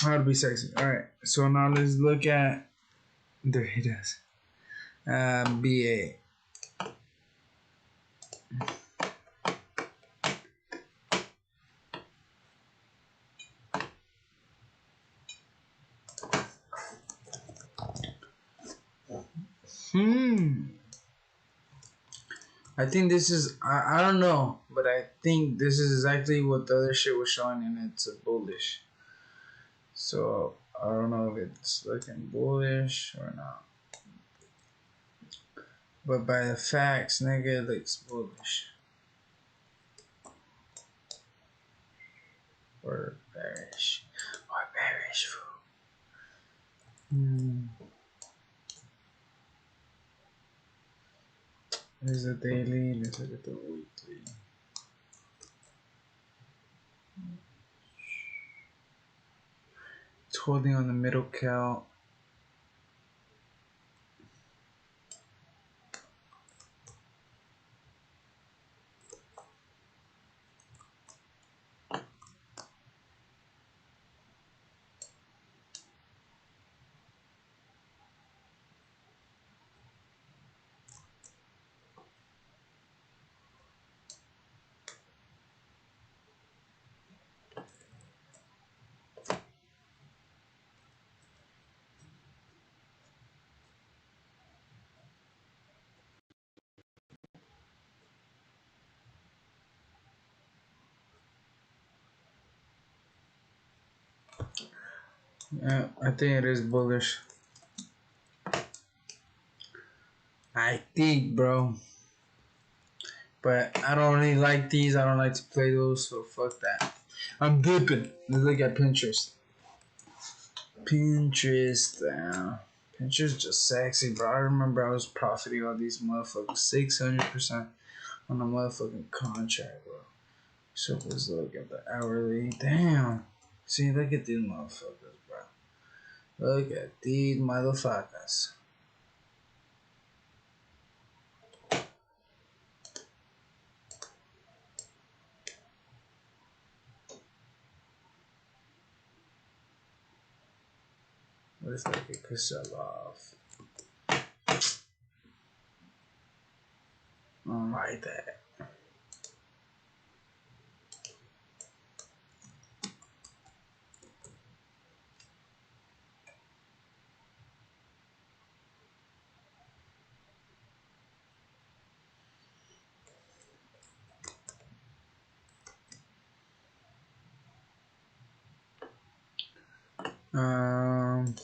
That would be sexy. All right. So now let's look at. There he does. BA. I think this is. I don't know, but I think this is exactly what the other shit was showing, and it's a bullish. So I don't know if it's looking bullish or not. But by the facts, nigga, it looks bullish. Or bearish. Or bearish, fool. There's the daily. Let's look at the weekly. It's holding on the middle cal. Yeah, I think it is bullish. I think, bro. But I don't really like these. I don't like to play those, so fuck that. I'm dipping. Let's look at Pinterest. Pinterest. Pinterest just sexy, bro. I remember I was profiting on these motherfuckers 600% on a motherfucking contract, bro. So let's look at the hourly. Damn. See, look at these motherfuckers, bro. Look at these motherfuckers. Looks like it could sell off. I don't like that. Um,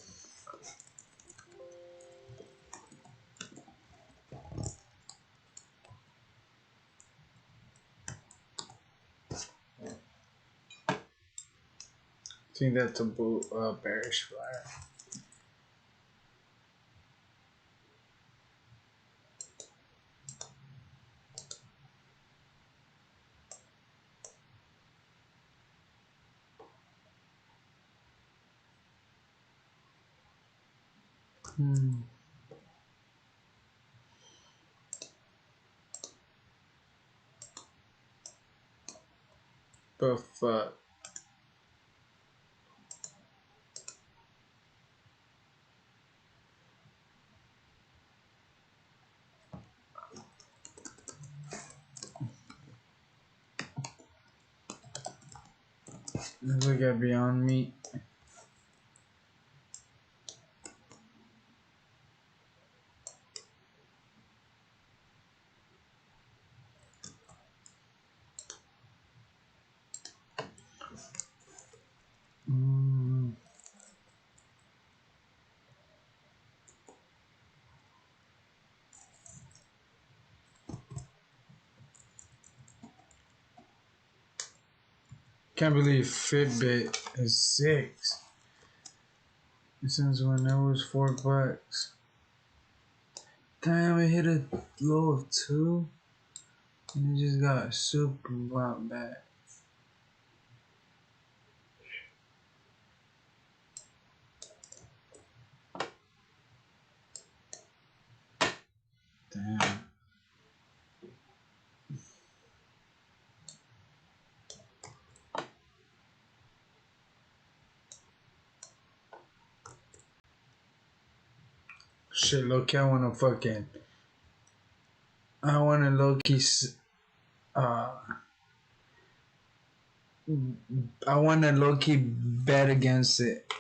I think that's a bearish flyer. But fuck. Let's look at Beyond Meat. Can't believe Fitbit is 6. Since when it was $4. Damn, it hit a low of 2. And it just got super bad. Damn. Shit, low-key, I wanna low-key, I wanna low-key bet against it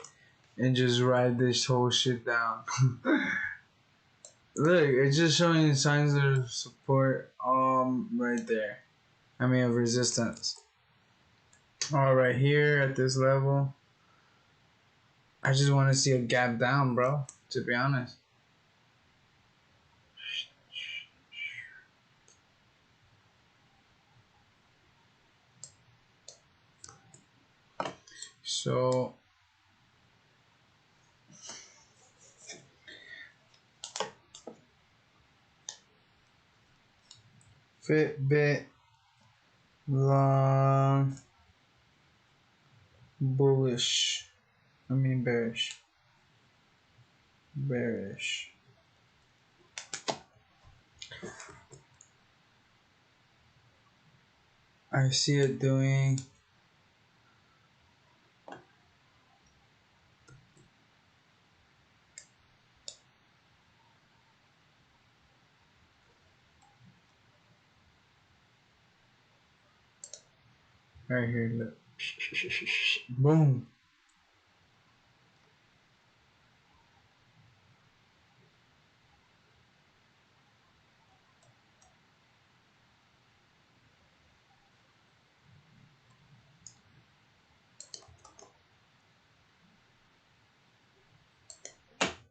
and just ride this whole shit down. Look, it's just showing signs of support, right there. I mean, of resistance. Right here at this level. I just want to see a gap down, bro, to be honest. So Fitbit long bullish. I mean bearish. Bearish. I see it doing right here, look. Boom.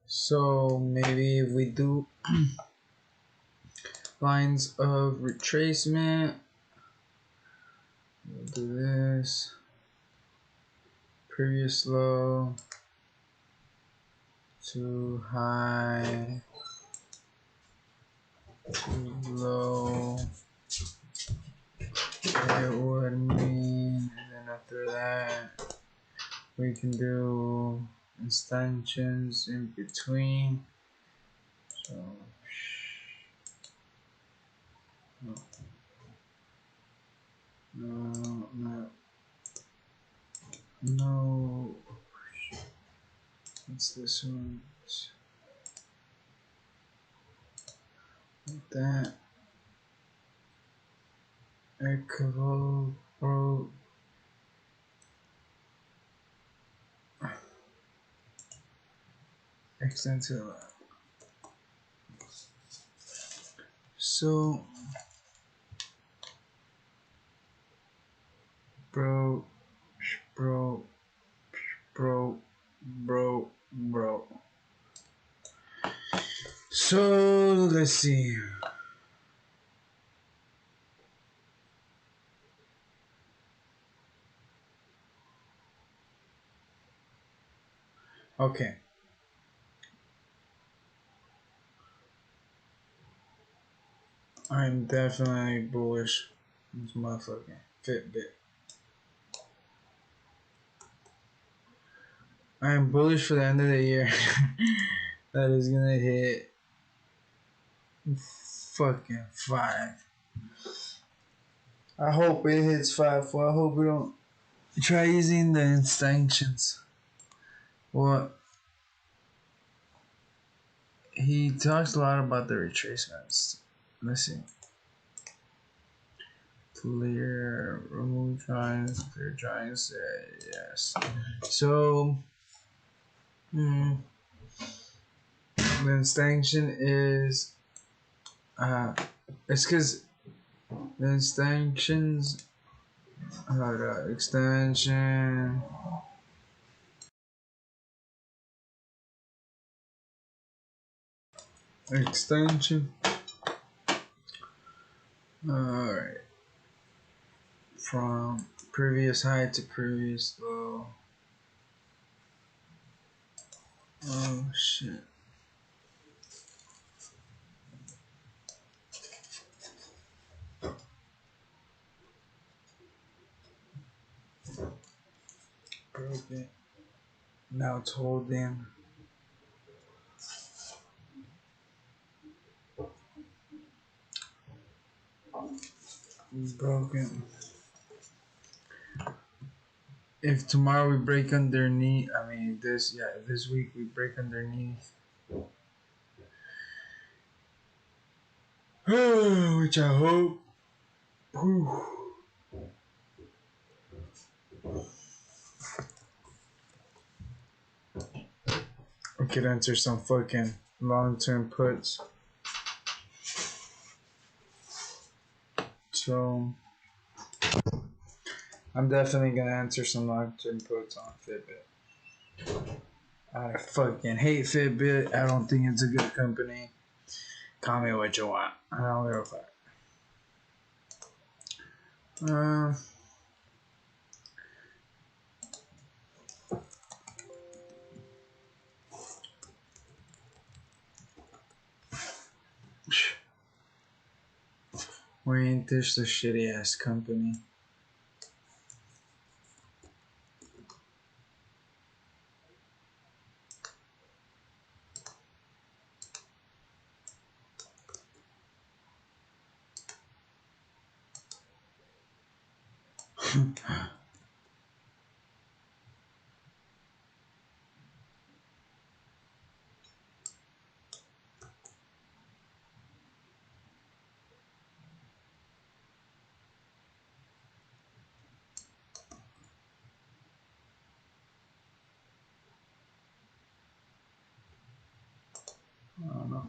So maybe if we do lines of retracement, we'll do this. Previous low to high to low. It would mean, and then after that we can do extensions in between. So no. What's this one? Like that. Echo, bro. Extend to the left. So, bro, bro. So let's see. Okay. I'm definitely bullish. This motherfucking Fitbit. I'm bullish for the end of the year. That is gonna hit fucking 5. I hope it hits 5. Well, I hope we don't try using the instinctions. What? He talks a lot about the retracements. Let's see. Clear, remove drawings, clear drawings, yes. So, the extension is, it's because the extensions, extension, extension, alright, from previous high to previous low. Oh shit. Broke it. Now it's holding. Broken. If tomorrow we break underneath, this week we break underneath. Which I hope. Whew. We could enter some fucking long-term puts. So I'm definitely gonna enter some long-term puts on Fitbit. I fucking hate Fitbit. I don't think it's a good company. Call me what you want. I don't give a fuck. We ain't this the shitty ass company. I don't know.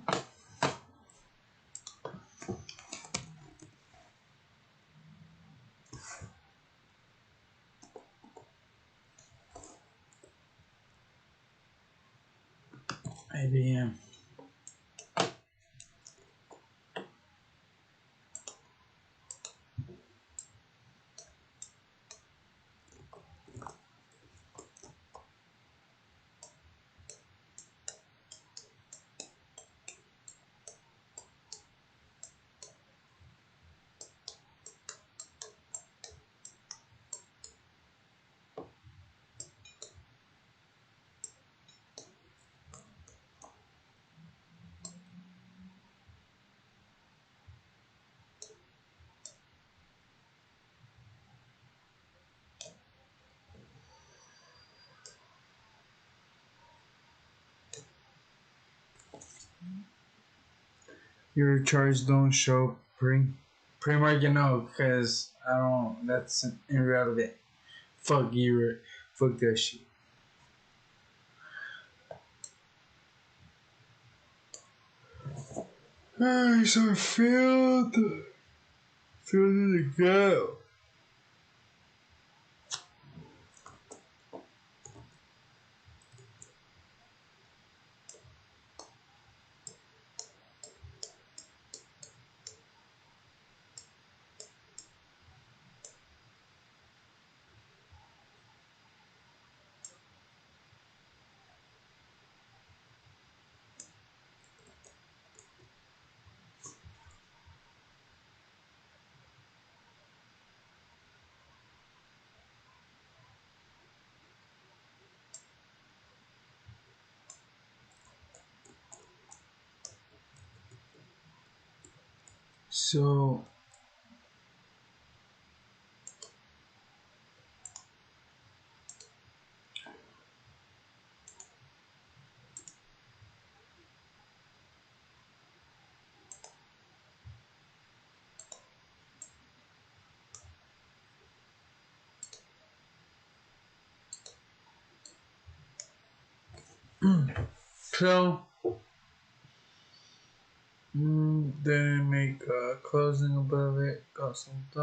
IBM. Your charts don't show pre-market, no, because I don't. That's irrelevant. Fuck you. Fuck that shit. Alright, so I filled in the gap. So so then make a closing above it, got sold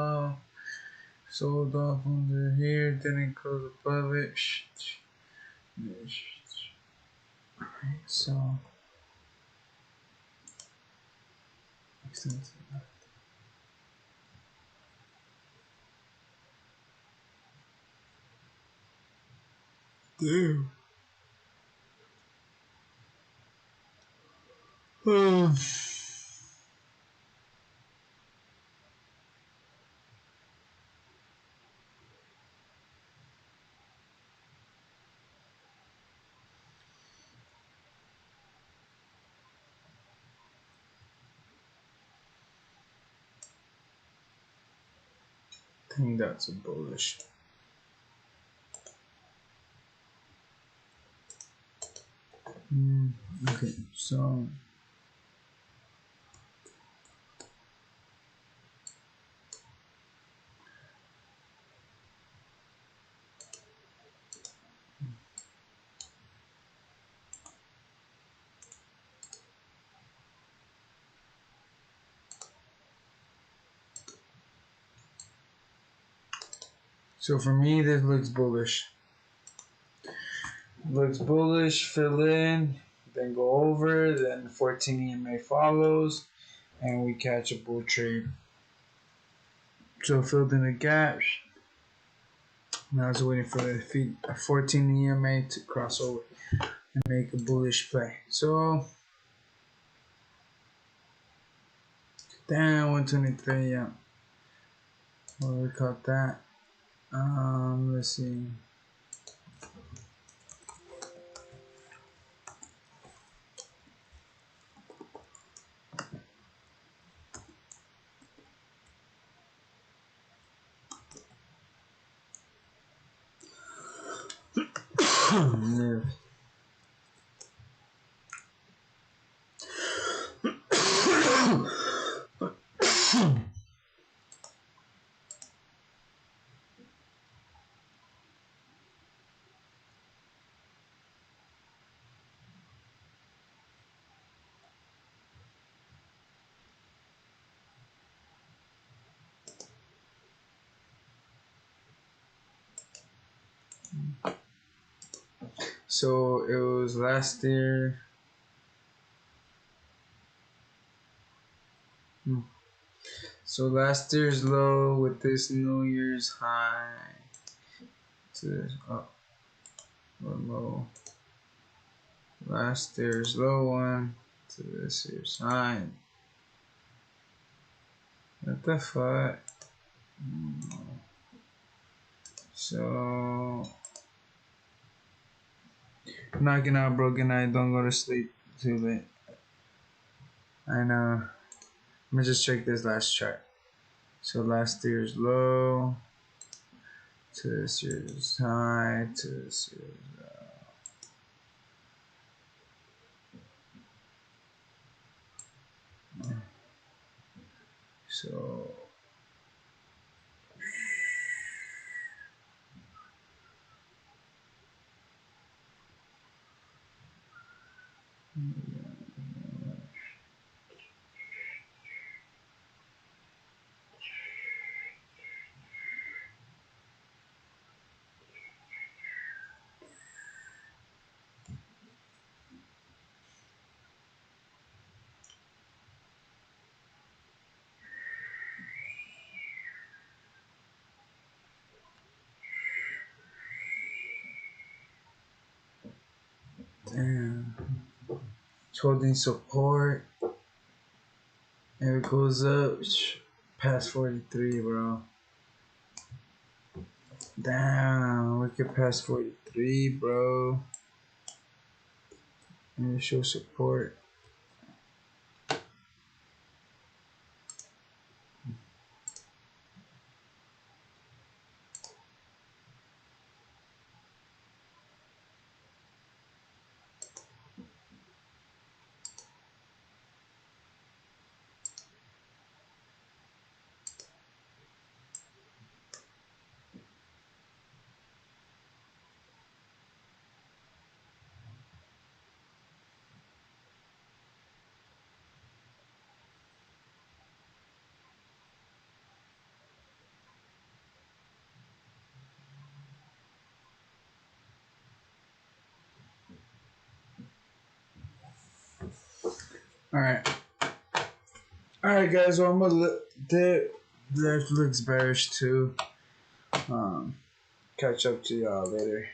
off, under here, didn't close above it. So damn. I think that's a bullish. Okay, so for me this looks bullish. Looks bullish, fill in, then go over, then 14 EMA follows, and we catch a bull trade. So filled in the gaps. Now I was waiting for the 14 EMA to cross over and make a bullish play. So damn, 123, yeah. Well, we caught that. Let's see. Yeah. So it was last year. So last year's low with this New Year's high to this up or low. Last year's low one to this year's high. What the fuck? So knocking out, bro. Good night. Don't go to sleep too late. I know. Let me just check this last chart. So last year's low to this year's high to this year's so damn. It's holding support. If it goes up past 43, bro. Damn, we could pass 43, bro. And show support. Alright. Alright, guys. Well, I'm gonna look. That looks bearish too. Catch up to y'all later.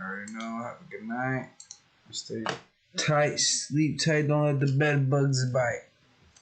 Already know. Have a good night. Stay tight. Sleep tight. Don't let the bed bugs bite.